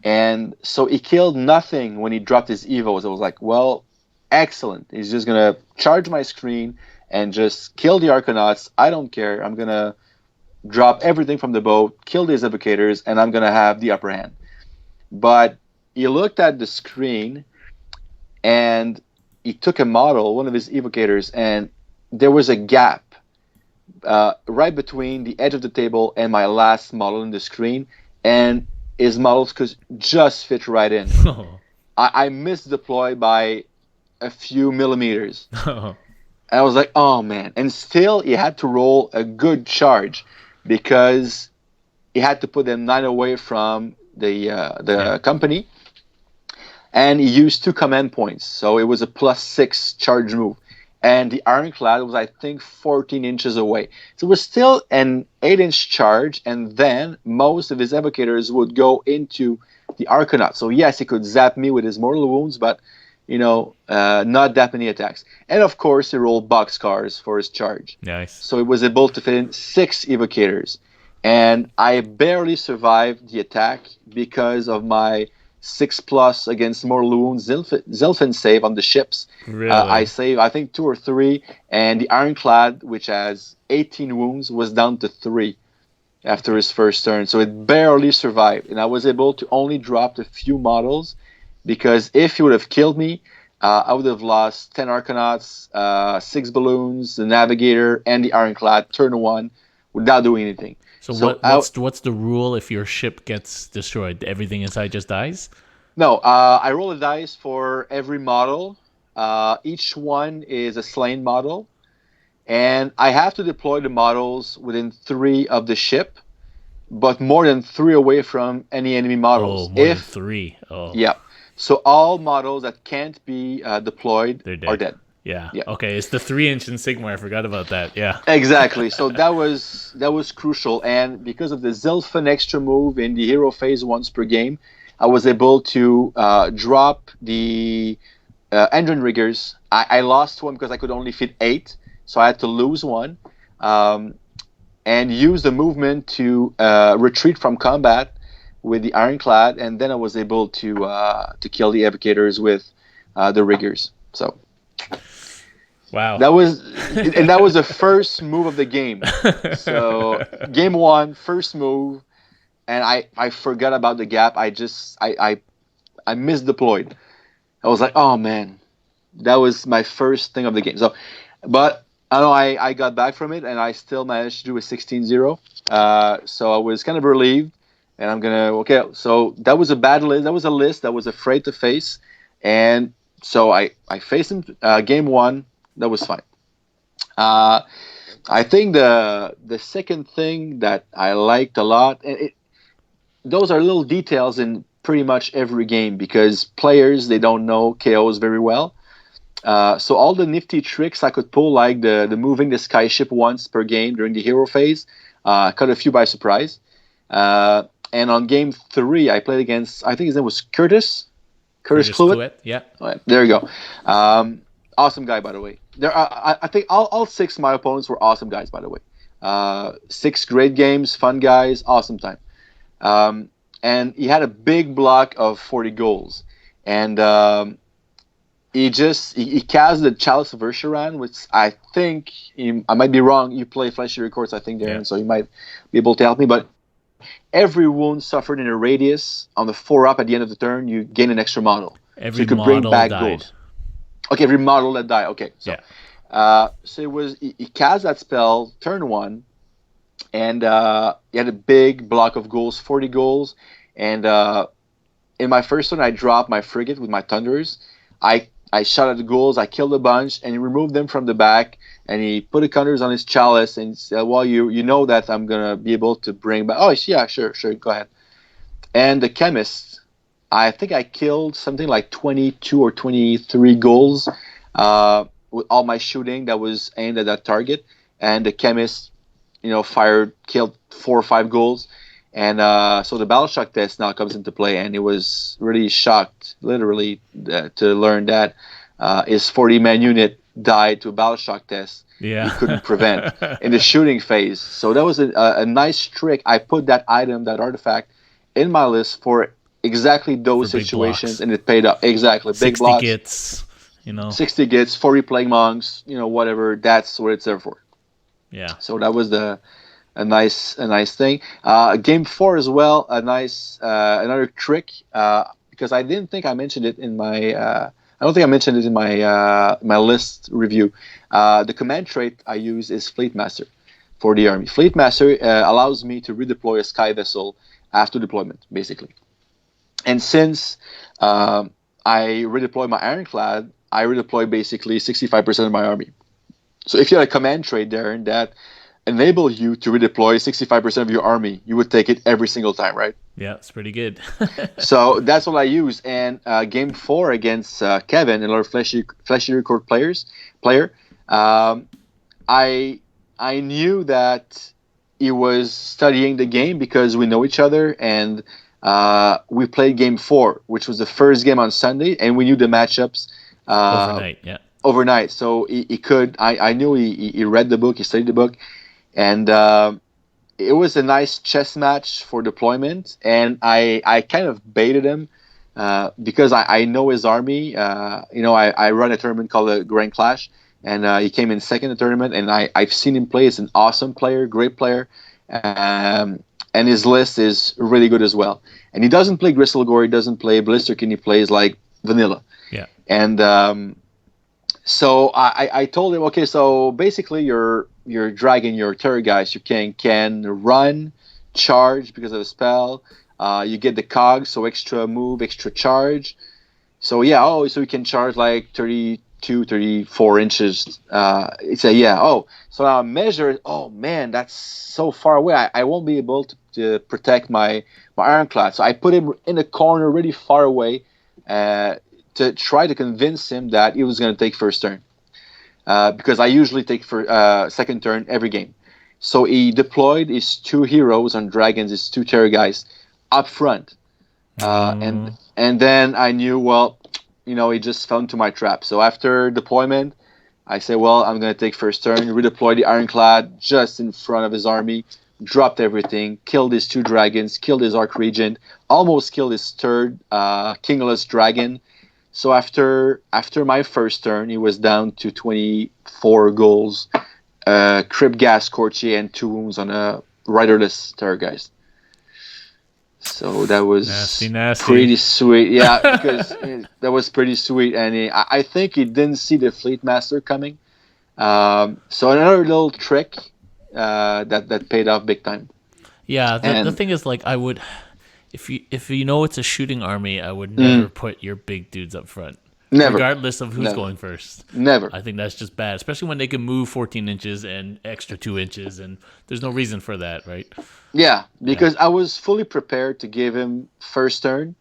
And so he killed nothing when he dropped his Evos. I was like, well, excellent. He's just going to charge my screen and just kill the Arcanauts. I don't care. I'm going to drop everything from the boat, kill these Evocators, and I'm going to have the upper hand. But he looked at the screen, and he took a model, one of his Evocators, and there was a gap right between the edge of the table and my last model in the screen, and his models could just fit right in. I missed deploy by a few millimeters. And I was like, oh man. And still he had to roll a good charge, because he had to put them 9 away from the company. And he used 2 command points, so it was a +6 charge move. And the Ironclad was, I think, 14 inches away. So it was still an 8-inch charge, and then most of his Evocators would go into the Arcanaut. So yes, he could zap me with his mortal wounds, but not that many attacks. And of course, he rolled boxcars for his charge. Nice. So he was able to fit in 6 Evocators. And I barely survived the attack because of my 6+ against mortal wounds Zilfin save on the ships. Really? I saved, I think, 2 or 3, and the Ironclad, which has 18 wounds, was down to 3 after his first turn. So it barely survived, and I was able to only drop a few models, because if he would have killed me, I would have lost 10 Arcanauts, 6 balloons, the Navigator, and the Ironclad turn 1 without doing anything. So what's the rule if your ship gets destroyed? Everything inside just dies? No, I roll a dice for every model. Each one is a slain model, and I have to deploy the models within 3 of the ship, but more than 3 away from any enemy models. Oh, more than 3. Oh. Yeah. So all models that can't be deployed are dead. Yeah. Okay, it's the 3-inch in Sigmar. I forgot about that. Yeah. Exactly. So that was crucial, and because of the Zilfin extra move in the hero phase once per game, I was able to drop the engine riggers. I lost one because I could only fit 8, so I had to lose one, and use the movement to retreat from combat with the Ironclad, and then I was able to kill the Evocators with the riggers. So. Wow. That was the first move of the game. So game 1, first move, and I forgot about the gap. I misdeployed. I was like, oh man, that was my first thing of the game. So, but I know I got back from it, and I still managed to do a 16-0. So I was kind of relieved, and so that was a bad list. That was a list that was afraid to face, and so I faced him game 1. That was fine. I think the second thing that I liked a lot, those are little details in pretty much every game, because players, they don't know KOs very well. So all the nifty tricks I could pull, like the moving the skyship once per game during the hero phase, caught a few by surprise. And on game 3, I played against, I think his name was Curtis Cluett. Yeah. Right, there you go. Awesome guy, by the way. I think all 6 my opponents were awesome guys, by the way. 6 great games, fun guys, awesome time. And he had a big block of 40 goals. And he cast the Chalice of Ursharan, which I think, I might be wrong, you play Fleshy Records, I think, Darren, so you might be able to help me. But every wound suffered in a radius on the 4-up at the end of the turn, you gain an extra model. Every so you could bring model back died. goals. Okay, every model that died. Okay, so Yeah. so it was he cast that spell turn 1, and he had a big block of goals, 40 goals, and in my first turn I dropped my frigate with my thunders. I shot at the ghouls, I killed a bunch, and he removed them from the back, and he put the counters on his chalice, and said, well, you know that I'm going to be able to bring back... Oh, yeah, sure, go ahead. And the chemist, I think I killed something like 22 or 23 ghouls with all my shooting that was aimed at that target, and the chemist, killed 4 or 5 ghouls. And so the battle shock test now comes into play, and it was really shocked, literally, to learn that his 40-man unit died to a battle shock test. Yeah. He couldn't prevent in the shooting phase. So that was a nice trick. I put that item, that artifact, in my list for exactly those situations, and it paid up. Exactly, big 60 blocks. gits, 60 gits, 40 plague monks, whatever. That's what it's there for. Yeah. So that was a nice thing. Game 4 as well, a nice another trick, because I didn't think I mentioned it in my I don't think I mentioned it in my list review. The command trait I use is Fleet Master for the army. Fleet Master allows me to redeploy a sky vessel after deployment, basically. And since I redeploy my ironclad, I redeploy basically 65% of my army. So if you had a command trait there that enable you to redeploy 65% of your army, you would take it every single time, right? Yeah, it's pretty good. So that's what I use. And game 4 against Kevin, another Fleshy Record player, I knew that he was studying the game because we know each other, and we played game 4, which was the first game on Sunday, and we knew the matchups overnight. So he could. I knew he read the book, he studied the book. And it was a nice chess match for deployment, and I kind of baited him because I know his army. I run a tournament called the Grand Clash, and he came in second in the tournament, and I've seen him play. He's an awesome player, great player, and his list is really good as well. And he doesn't play Gristlegore, he doesn't play Blisterkin, he plays like vanilla. Yeah. And so I told him, okay, so basically your dragon, your terror guys, you can run, charge because of a spell. You get the cogs, so extra move, extra charge. So yeah, so you can charge like 32, 34 inches. It's so now I measure. Oh man, that's so far away. I won't be able to protect my ironclad. So I put him in a corner, really far away, to try to convince him that he was going to take first turn. Because I usually take second turn every game. So he deployed his 2 heroes on dragons, his 2 terror guys, up front. And then I knew, he just fell into my trap. So after deployment, I said, I'm going to take first turn, redeploy the ironclad just in front of his army, dropped everything, killed his 2 dragons, killed his Archregent, almost killed his 3rd Kingless dragon. So after my first turn, he was down to 24 goals, Crypt Gas, Courtier, and 2 wounds on a riderless terror guys. So that was nasty. Pretty sweet. Yeah, because that was pretty sweet. And I think he didn't see the Fleet Master coming. So another little trick that paid off big time. Yeah, the thing is, like, I would... If you know it's a shooting army, I would never put your big dudes up front. Never. Regardless of who's going first. Never. I think that's just bad, especially when they can move 14 inches and extra 2 inches, and there's no reason for that, right? Yeah, because I was fully prepared to give him first turn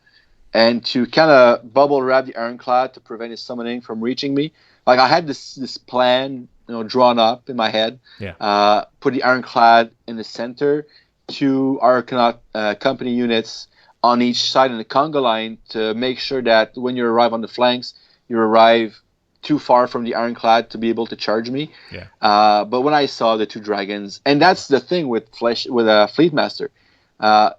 and to kind of bubble wrap the ironclad to prevent his summoning from reaching me. Like, I had this plan, drawn up in my head. Yeah. Put the ironclad in the center, 2 Arcanaut company units on each side in the conga line to make sure that when you arrive on the flanks, you arrive too far from the ironclad to be able to charge me. Yeah. But when I saw the 2 dragons, and that's the thing with a Fleet Master,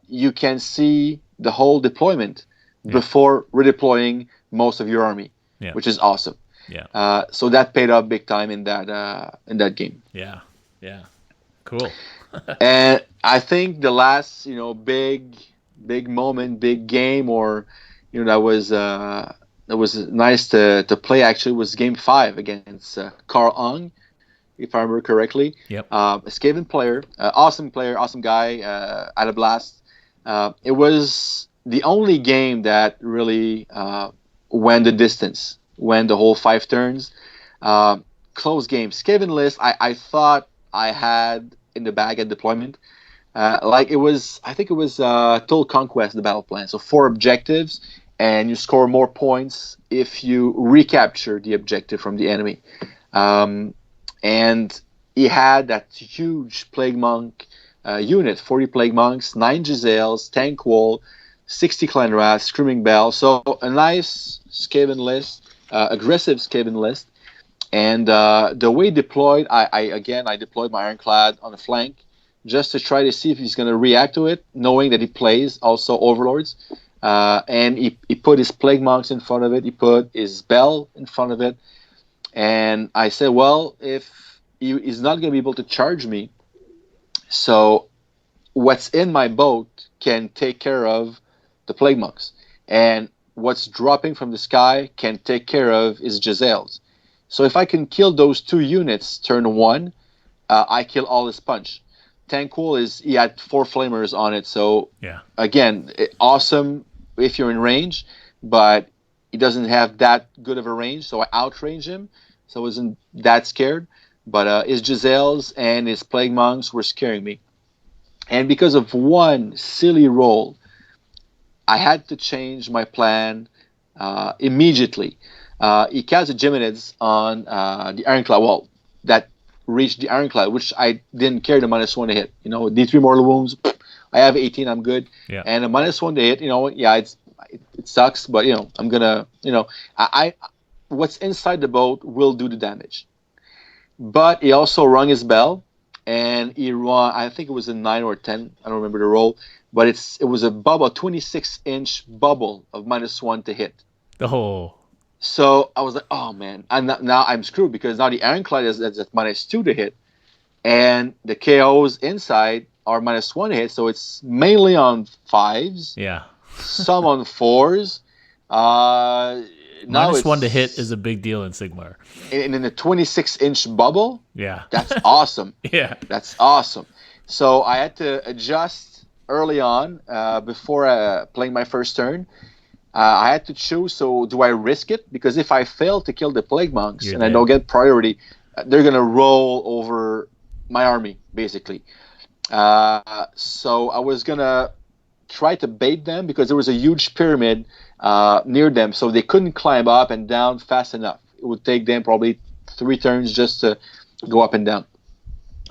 you can see the whole deployment before redeploying most of your army, which is awesome. Yeah. So that paid off big time in that game. Yeah. Yeah. Cool. And I think the last, big moment, big game, or that was nice to play. Actually, was Game 5 against Carl Ung, if I remember correctly. Yep. A Skaven player, awesome guy. Had a blast. It was the only game that really went the distance, went the whole 5 turns. Uh, Close game. Skaven list. I thought I had in the bag at deployment. I think it was Total Conquest, the battle plan. So 4 objectives, and you score more points if you recapture the objective from the enemy. And he had that huge Plague Monk unit, 40 Plague Monks, 9 Giselles, Tank Wall, 60 Clanrats, Screaming Bell. So a nice Skaven list, aggressive Skaven list. And the way deployed, I deployed my Ironclad on the flank just to try to see if he's going to react to it, knowing that he plays also Overlords. And he put his Plague Monks in front of it. He put his Bell in front of it. And I said, well, if he's not going to be able to charge me, so what's in my boat can take care of the Plague Monks. And what's dropping from the sky can take care of his Giselles. So if I can kill those 2 units turn 1, I kill all his punch. Tankul he had 4 flamers on it, so Yeah. again, awesome if you're in range, but he doesn't have that good of a range, so I outrange him, so I wasn't that scared. But his Giselles and his Plague Monks were scaring me. And because of one silly roll, I had to change my plan immediately. He cast a Geminids on the Ironclad. Well, that reached the Ironclad, which I didn't care the -1 to hit. D3 mortal wounds. I have 18. I'm good. Yeah. And a -1 to hit. It sucks, but I'm gonna. I what's inside the boat will do the damage. But he also rung his bell, and he run. I think it was a 9 or 10. I don't remember the roll, but it was a bubble, 26-inch bubble of -1 to hit. Oh. So I was like, oh man, now I'm screwed because now the Ironclad is at -2 to hit, and the KOs inside are -1 to hit. So it's mainly on 5s, Yeah. some on 4s. Now -1 to hit is a big deal in Sigmar. in a 26-inch bubble. Yeah. That's awesome. Yeah. That's awesome. So I had to adjust early on before playing my first turn. I had to choose, so do I risk it? Because if I fail to kill the Plague Monks You're and dead. I don't get priority, they're going to roll over my army, basically. So I was going to try to bait them because there was a huge pyramid near them, so they couldn't climb up and down fast enough. It would take them probably 3 turns just to go up and down.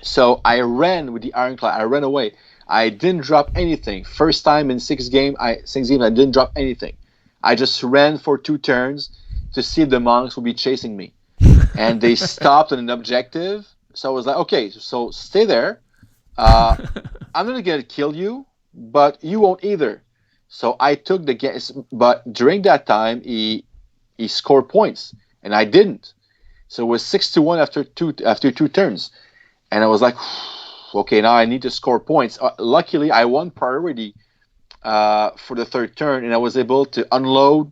So I ran with the Ironclad. I ran away. I didn't drop anything. First time in 6 games, I didn't drop anything. I just ran for 2 turns to see if the monks would be chasing me. And they stopped on an objective. So I was like, okay, so stay there. I'm not going to kill you, but you won't either. So I took the guess. But during that time, he scored points, and I didn't. So it was 6-1 after 2 turns. And I was like, okay, now I need to score points. Luckily, I won priority for the 3rd turn, and I was able to unload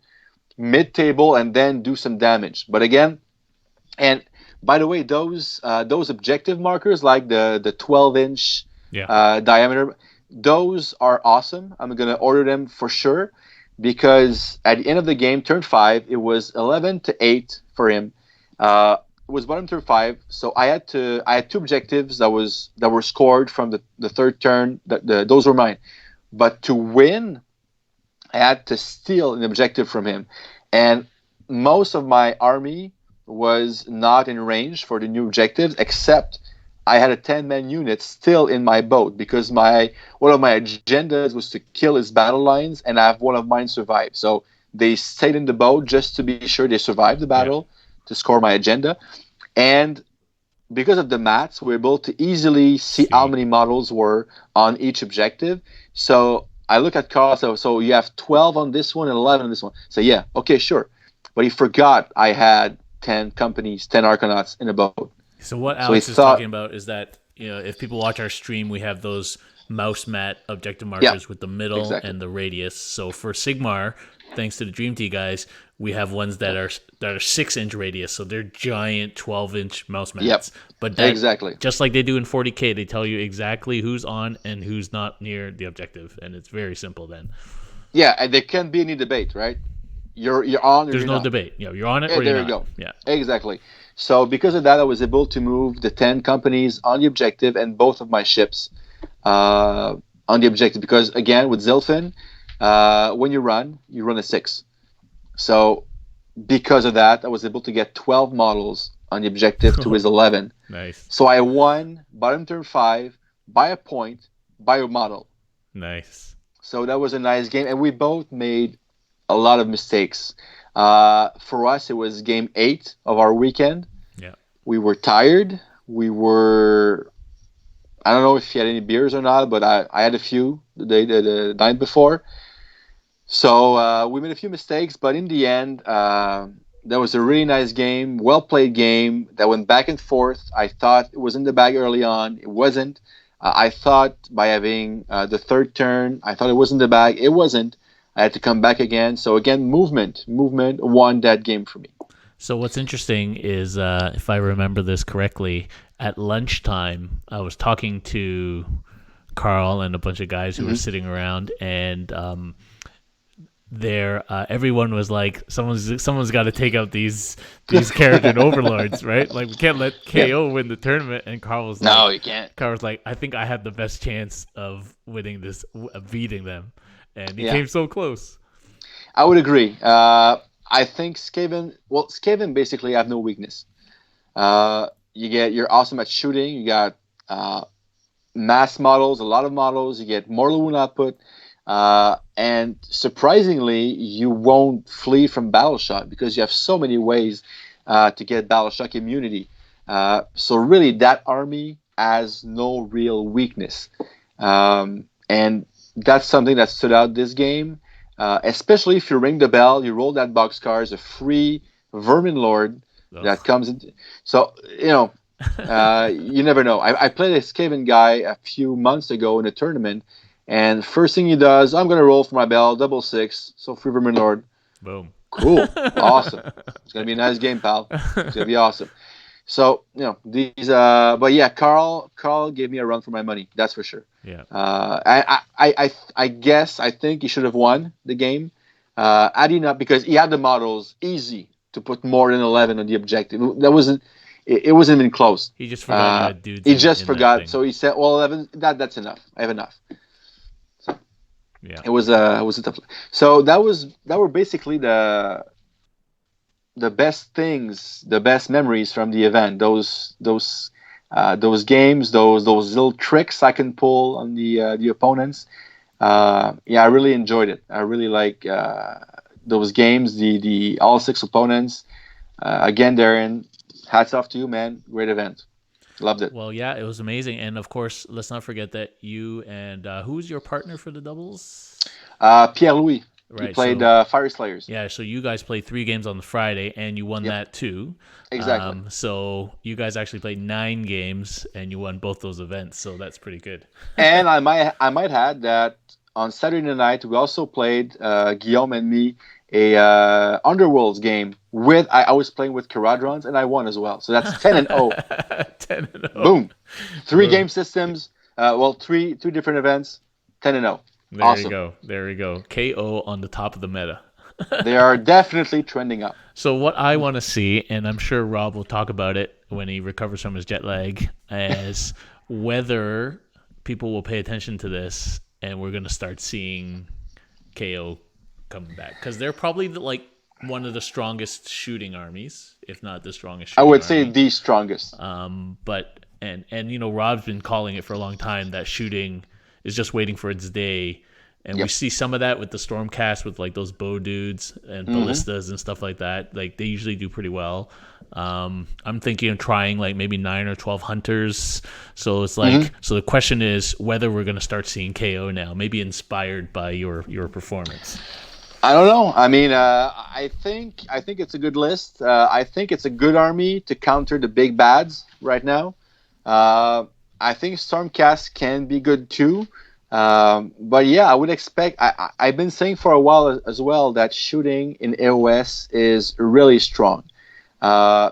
mid-table and then do some damage. But again, and by the way, those objective markers, like the 12-inch diameter, those are awesome. I'm going to order them for sure, because at the end of the game, turn 5, it was 11-8 for him. It was bottom turn 5, so I had 2 objectives that were scored from the 3rd turn. Those were mine. But to win, I had to steal an objective from him. And most of my army was not in range for the new objectives, except I had a 10-man unit still in my boat, because one of my agendas was to kill his battle lines, and I have one of mine survive. So they stayed in the boat just to be sure they survived the battle, to score my agenda. And because of the maths, we're able to easily see how many models were on each objective. So I look at Carl, so you have 12 on this one and 11 on this one. So yeah, okay, sure. But he forgot I had 10 companies, 10 Arcanauts in a boat. So what Alex is talking about is that if people watch our stream, we have those mouse mat objective Yeah, markers with the middle exactly. and the radius. So for Sigmar, thanks to the Dream Tea guys, we have ones that are 6-inch radius. So they're giant 12-inch mouse Yep, mats. But that, exactly. just like they do in 40K, they tell you exactly who's on and who's not near the objective, and it's very simple then. Yeah, and there can't be any debate, right? You're on or There's you're no not. debate. You're on it Yeah, or you're there you not. go. Yeah. Exactly. So because of that, I was able to move the 10 companies on the objective and both of my ships on the objective. Because again, with Zilfin, when you run a 6. So because of that, I was able to get 12 models on the objective to his 11. Nice. So I won bottom turn 5 by a point by a model. Nice. So that was a nice game, and we both made a lot of mistakes. For us, it was game 8 of our weekend. Yeah. We were tired. I don't know if you had any beers or not, but I had a few the night before. So we made a few mistakes, but in the end, that was a really nice game, well-played game that went back and forth. I thought it was in the bag early on. It wasn't. I thought by having the third turn, I thought it was in the bag. It wasn't. I had to come back again. So again, movement won that game for me. So what's interesting is, if I remember this correctly, at lunchtime, I was talking to Carl and a bunch of guys who were sitting around, and everyone was like, someone's got to take out these Carrigan overlords, right? Like, we can't let KO win the tournament. And Carl was like, no, you can't. Carl was like, I think I have the best chance of winning this, of beating them, and he came so close. I would agree. I think Skaven basically have no weakness. You're awesome at shooting. You got mass models, a lot of models. You get more wound output. And surprisingly, you won't flee from battle shock because you have so many ways to get battle shock immunity. So really, that army has no real weakness. And that's something that stood out this game. Especially if you ring the bell, you roll that boxcar as a free Vermin Lord that comes in. So, you never know. I played a Skaven guy a few months ago in a tournament, and first thing he does, I'm going to roll for my bell, 6/6, so free Vermin Lord. Boom. Cool. Awesome. It's going to be a nice game, pal. It's going to be awesome. So, these, but yeah, Carl gave me a run for my money. That's for sure. Yeah. I guess I think he should have won the game. Had he not, because he had the models easy to put more than 11 on the objective. That wasn't. It wasn't even close. He just forgot dudes. He just forgot. So he said, "Well, 11. That's enough. I have enough." So yeah, it was a tough. So that were basically the best things, the best memories from the event. Those games, those little tricks I can pull on the opponents. I really enjoyed it. I really like those games. The all 6 opponents. Again, Darren, hats off to you, man. Great event. Loved it. Well, yeah, it was amazing. And of course, let's not forget that you and who's your partner for the doubles? Pierre-Louis. Right, he played Fire Slayers. Yeah, so you guys played 3 games on the Friday, and you won that too. Exactly. So you guys actually played 9 games, and you won both those events. So that's pretty good. And I might add that on Saturday night we also played Guillaume and me a Underworlds game with I was playing with Caradrons, and I won as well. So that's 10-0. 10-0. Boom. 3 game systems. 3 different events. 10-0. Awesome. There we go. KO on the top of the meta. They are definitely trending up. So what I want to see, and I'm sure Rob will talk about it when he recovers from his jet lag, is whether people will pay attention to this and we're going to start seeing KO coming back. Because they're probably one of the strongest shooting armies, if not the strongest shooting I would army. say the strongest. But Rob's been calling it for a long time that shooting is just waiting for its day. And we see some of that with the Stormcast, with those bow dudes and ballistas and stuff like that. They usually do pretty well. I'm thinking of trying maybe 9 or 12 hunters. So it's so the question is whether we're going to start seeing KO now, maybe inspired by your performance. I don't know. I mean, I think it's a good list. I think it's a good army to counter the big bads right now. I think Stormcast can be good too. But yeah, I would expect. I've been saying for a while as well that shooting in AOS is really strong. Uh,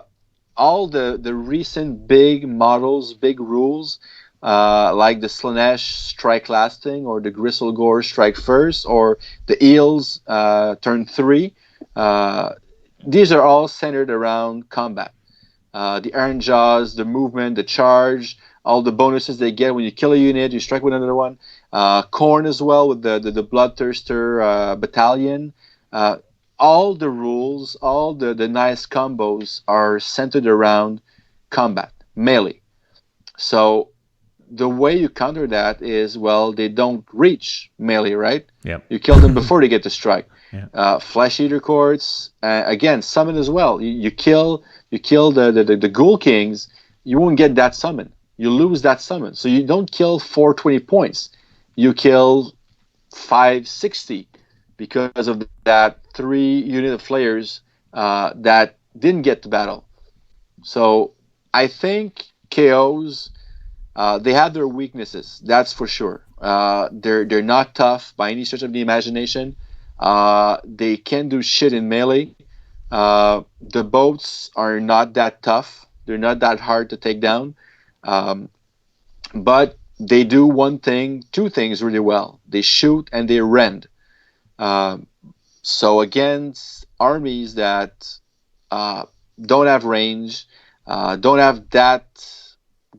all the recent big models, big rules, like the Slanesh strike lasting, or the Gristlegore strike first, or the Eels turn 3. Uh, these are all centered around combat. The Iron Jaws, the movement, the charge, all the bonuses they get when you kill a unit, you strike with another one. Corn as well with the Bloodthirster battalion. Uh, all the rules, all the nice combos are centered around combat, melee. So the way you counter that is, well, they don't reach melee, right? Yep. You kill them before they get to strike. Yeah. Flesh eater courts, again, summon as well. You kill the ghoul kings, you won't get that summon. You lose that summon. So you don't kill 420 points. You kill 560 because of that 3 unit of flayers that didn't get to battle. So I think KOs, they have their weaknesses, that's for sure. They're not tough by any stretch of the imagination. They can do shit in melee. The boats are not that tough. They're not that hard to take down. But they do two things really well. They shoot and they rend. So against armies that don't have range, don't have that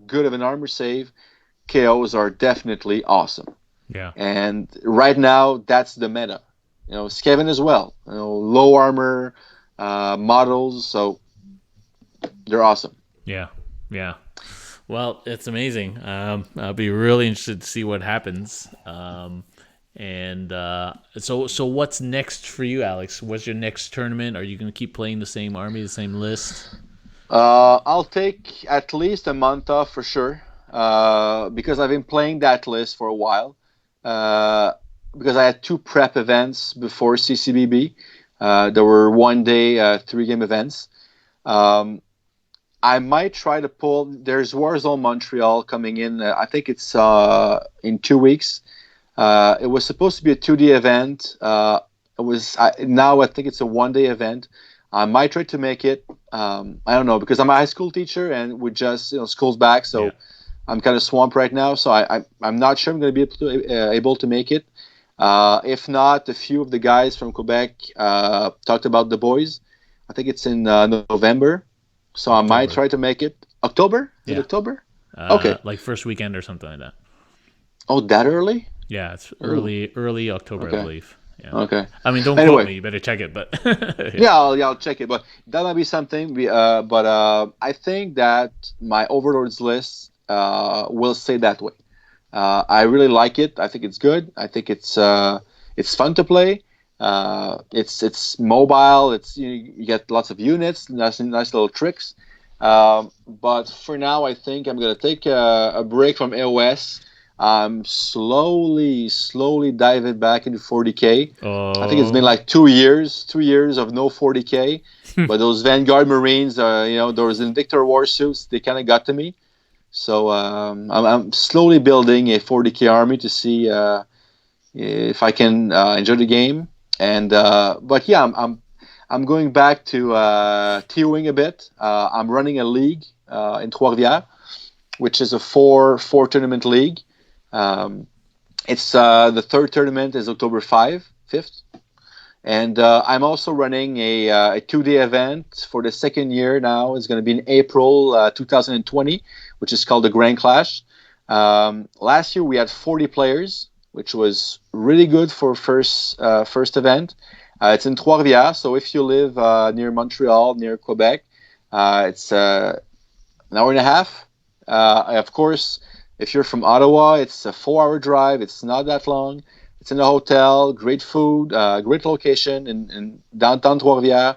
good of an armor save, KOs are definitely awesome. Yeah. And right now, that's the meta. Skaven as well. Low armor models, so they're awesome. Yeah. Yeah. Well, it's amazing. I'll be really interested to see what happens. So what's next for you, Alex? What's your next tournament? Are you going to keep playing the same army, the same list? I'll take at least a month off for sure, because I've been playing that list for a while. Because I had 2 prep events before CCBB. There were 1-day, 3-game events. I might try to pull. There's Warzone Montreal coming in. I think it's in 2 weeks. It was supposed to be a 2-day event. Now I think it's a 1-day event. I might try to make it. I don't know, because I'm a high school teacher and we just school's back, so. Yeah. I'm kind of swamped right now, so I'm not sure I'm going to be able to make it. If not, a few of the guys from Quebec talked about the boys. I think it's in November, so October. I might try to make it. October? Is it October? Okay. Like first weekend or something like that. Oh, that early? Yeah, it's early October, okay. I believe. Yeah. Okay. I mean, don't quote me. You better check it, but I'll check it. But that might be something. But I think that my Overlords list will stay that way. I really like it. I think it's good. I think it's fun to play. It's mobile. You get lots of units, nice little tricks. But for now, I think I'm gonna take a break from AOS. I'm slowly diving back into 40K. I think it's been like 2 years of no 40K. But those Vanguard Marines, those Invictor war suits, they kind of got to me. So I'm slowly building a 40K army to see if I can enjoy the game. And but yeah, I'm going back to TOing a bit. I'm running a league in Trois-Rivières, which is a four tournament league. It's the third tournament is October 5th. And I'm also running a 2-day event for the second year now. It's going to be in April 2020, which is called the Grand Clash. Last year we had 40 players, which was really good for first event. It's in Trois-Rivières, so if you live near Montreal, near Quebec, it's an hour and a half. Of course, if you're from Ottawa, it's a 4-hour drive. It's not that long. It's in a hotel, great food, great location in downtown Trois-Rivières.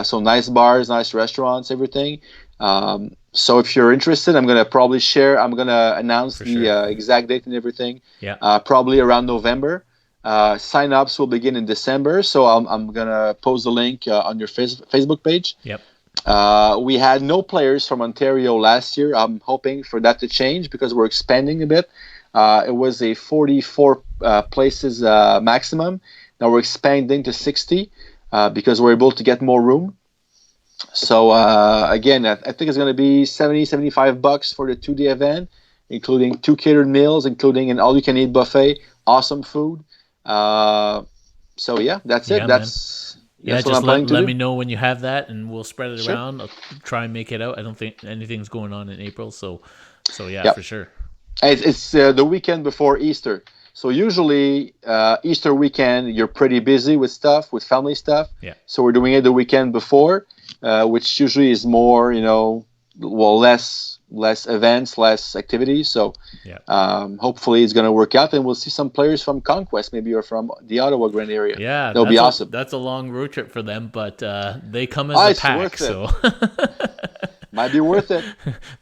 So nice bars, nice restaurants, everything. So if you're interested, I'm going to announce the exact date and everything. Yeah. Probably around November. Sign-ups will begin in December. So I'm going to post the link on your Facebook page. Yep. We had no players from Ontario last year. I'm hoping for that to change because we're expanding a bit. It was a 44 places maximum. Now we're expanding to 60 because we're able to get more room. So again, I think it's going to be $75 for the 2-day event, including 2 catered meals, including an all-you-can-eat buffet, awesome food. So yeah, that's it. Yeah, That's yeah, what just I'm planning to let do. me know when you have that, and we'll spread it Sure. around. I'll try and make it out. I don't think anything's going on in April, so yeah, Yep. for sure. It's the weekend before Easter. So usually Easter weekend, you're pretty busy with stuff, with family stuff. Yeah. So we're doing it the weekend before, which usually is more, less events, less activities. So Yeah. hopefully it's going to work out, and we'll see some players from Conquest, maybe, or from the Ottawa Grand area. Yeah, That'll be awesome. That's a long road trip for them, but they come as a It's pack, worth it. so Might be worth it.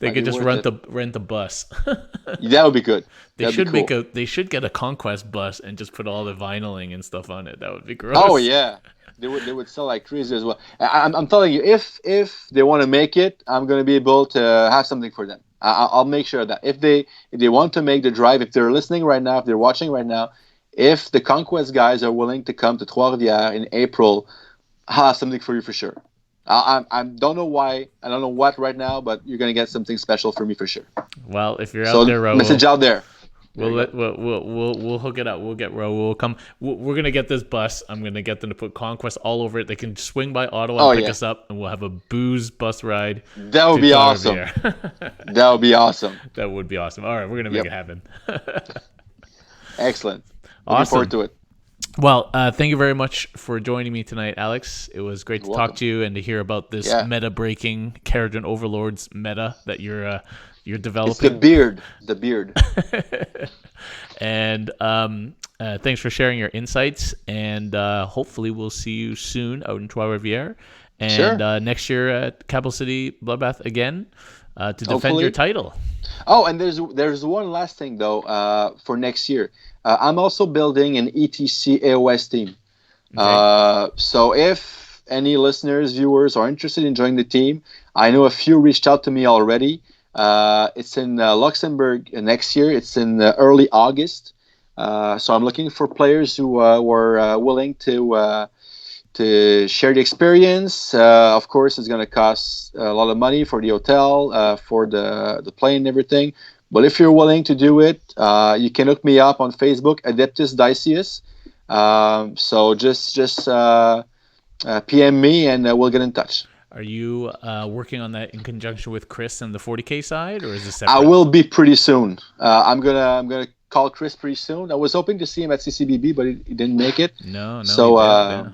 they Might could be just worth rent the bus. That would be good. They That'd should be cool. they should get a Conquest bus and just put all the vinyling and stuff on it. That would be gross. Oh yeah, they would sell like crazy as well. I'm telling you, if they want to make it, I'm going to be able to have something for them. I'll make sure that if they want to make the drive, if they're listening right now, if they're watching right now, if the Conquest guys are willing to come to Trois-Rivières in April, I'll have something for you for sure. I don't know why, I don't know what right now, but you're going to get something special for me for sure. Well, if you're So out there, Raul, message out there. We'll hook it up. We'll get Raul. We'll come. We're gonna get this bus. I'm gonna get them to put Conquest all over it. They can swing by Ottawa and pick us up, and we'll have a booze bus ride. That would be awesome. That would be awesome. That would be awesome. All right, we're gonna make it happen. Excellent. Awesome. Looking forward to it. Well, thank you very much for joining me tonight, Alex. It was great to talk to you and to hear about this meta-breaking Keratin Overlords meta that you're developing. It's the beard. And thanks for sharing your insights. And hopefully we'll see you soon out in Trois-Rivières. And next year at Capital City Bloodbath again to defend your title. Oh, and there's one last thing, though, for next year. I'm also building an ETC AOS team. Okay. So if any listeners, viewers are interested in joining the team, I know a few reached out to me already. It's in Luxembourg next year. It's in early August. So I'm looking for players who were willing to share the experience. Of course, it's going to cost a lot of money for the hotel, for the plane and everything. But if you're willing to do it, you can look me up on Facebook, Adeptus Diceus. So just PM me and we'll get in touch. Are you working on that in conjunction with Chris and the 40K side, or is this separate? I will be pretty soon. I'm gonna call Chris pretty soon. I was hoping to see him at CCBB, but he didn't make it. No. So I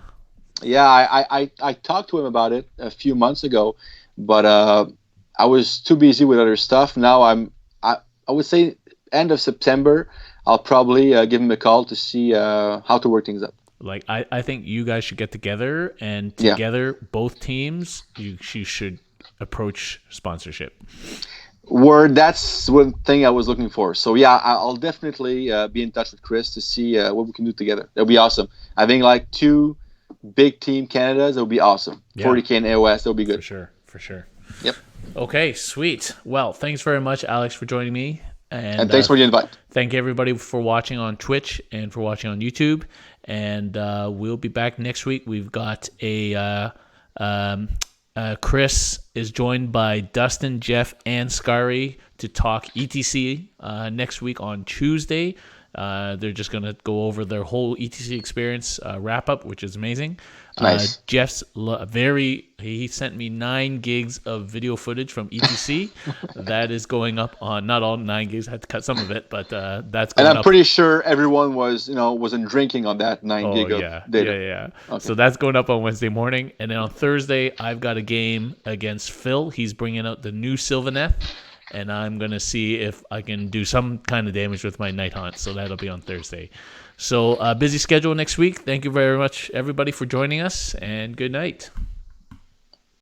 talked to him about it a few months ago, but I was too busy with other stuff. Now I would say end of September, I'll probably give him a call to see how to work things up. Like I think you guys should get together, and together, both teams, you should approach sponsorship. That's one thing I was looking for. So yeah, I'll definitely be in touch with Chris to see what we can do together. That'll be awesome. I think like 2 big team Canadas, it'll be awesome. 40K and AOS, that'll be good. For sure. Yep. Okay, sweet. Well, thanks very much, Alex, for joining me. And thanks for the invite. Thank everybody for watching on Twitch and for watching on YouTube. And we'll be back next week. We've got Chris is joined by Dustin, Jeff, and Skari to talk ETC next week on Tuesday. They're just going to go over their whole ETC experience wrap-up, which is amazing. Nice. Jeff's he sent me 9 gigs of video footage from ETC. That is going up on, not all 9 gigs, I had to cut some of it, but that's going up. And I'm pretty sure everyone wasn't drinking on that 9 gig of data. Yeah. Okay. So that's going up on Wednesday morning. And then on Thursday, I've got a game against Phil. He's bringing out the new Sylvaneth. And I'm going to see if I can do some kind of damage with my Night Haunt. So that'll be on Thursday. So busy schedule next week. Thank you very much, everybody, for joining us. And good night.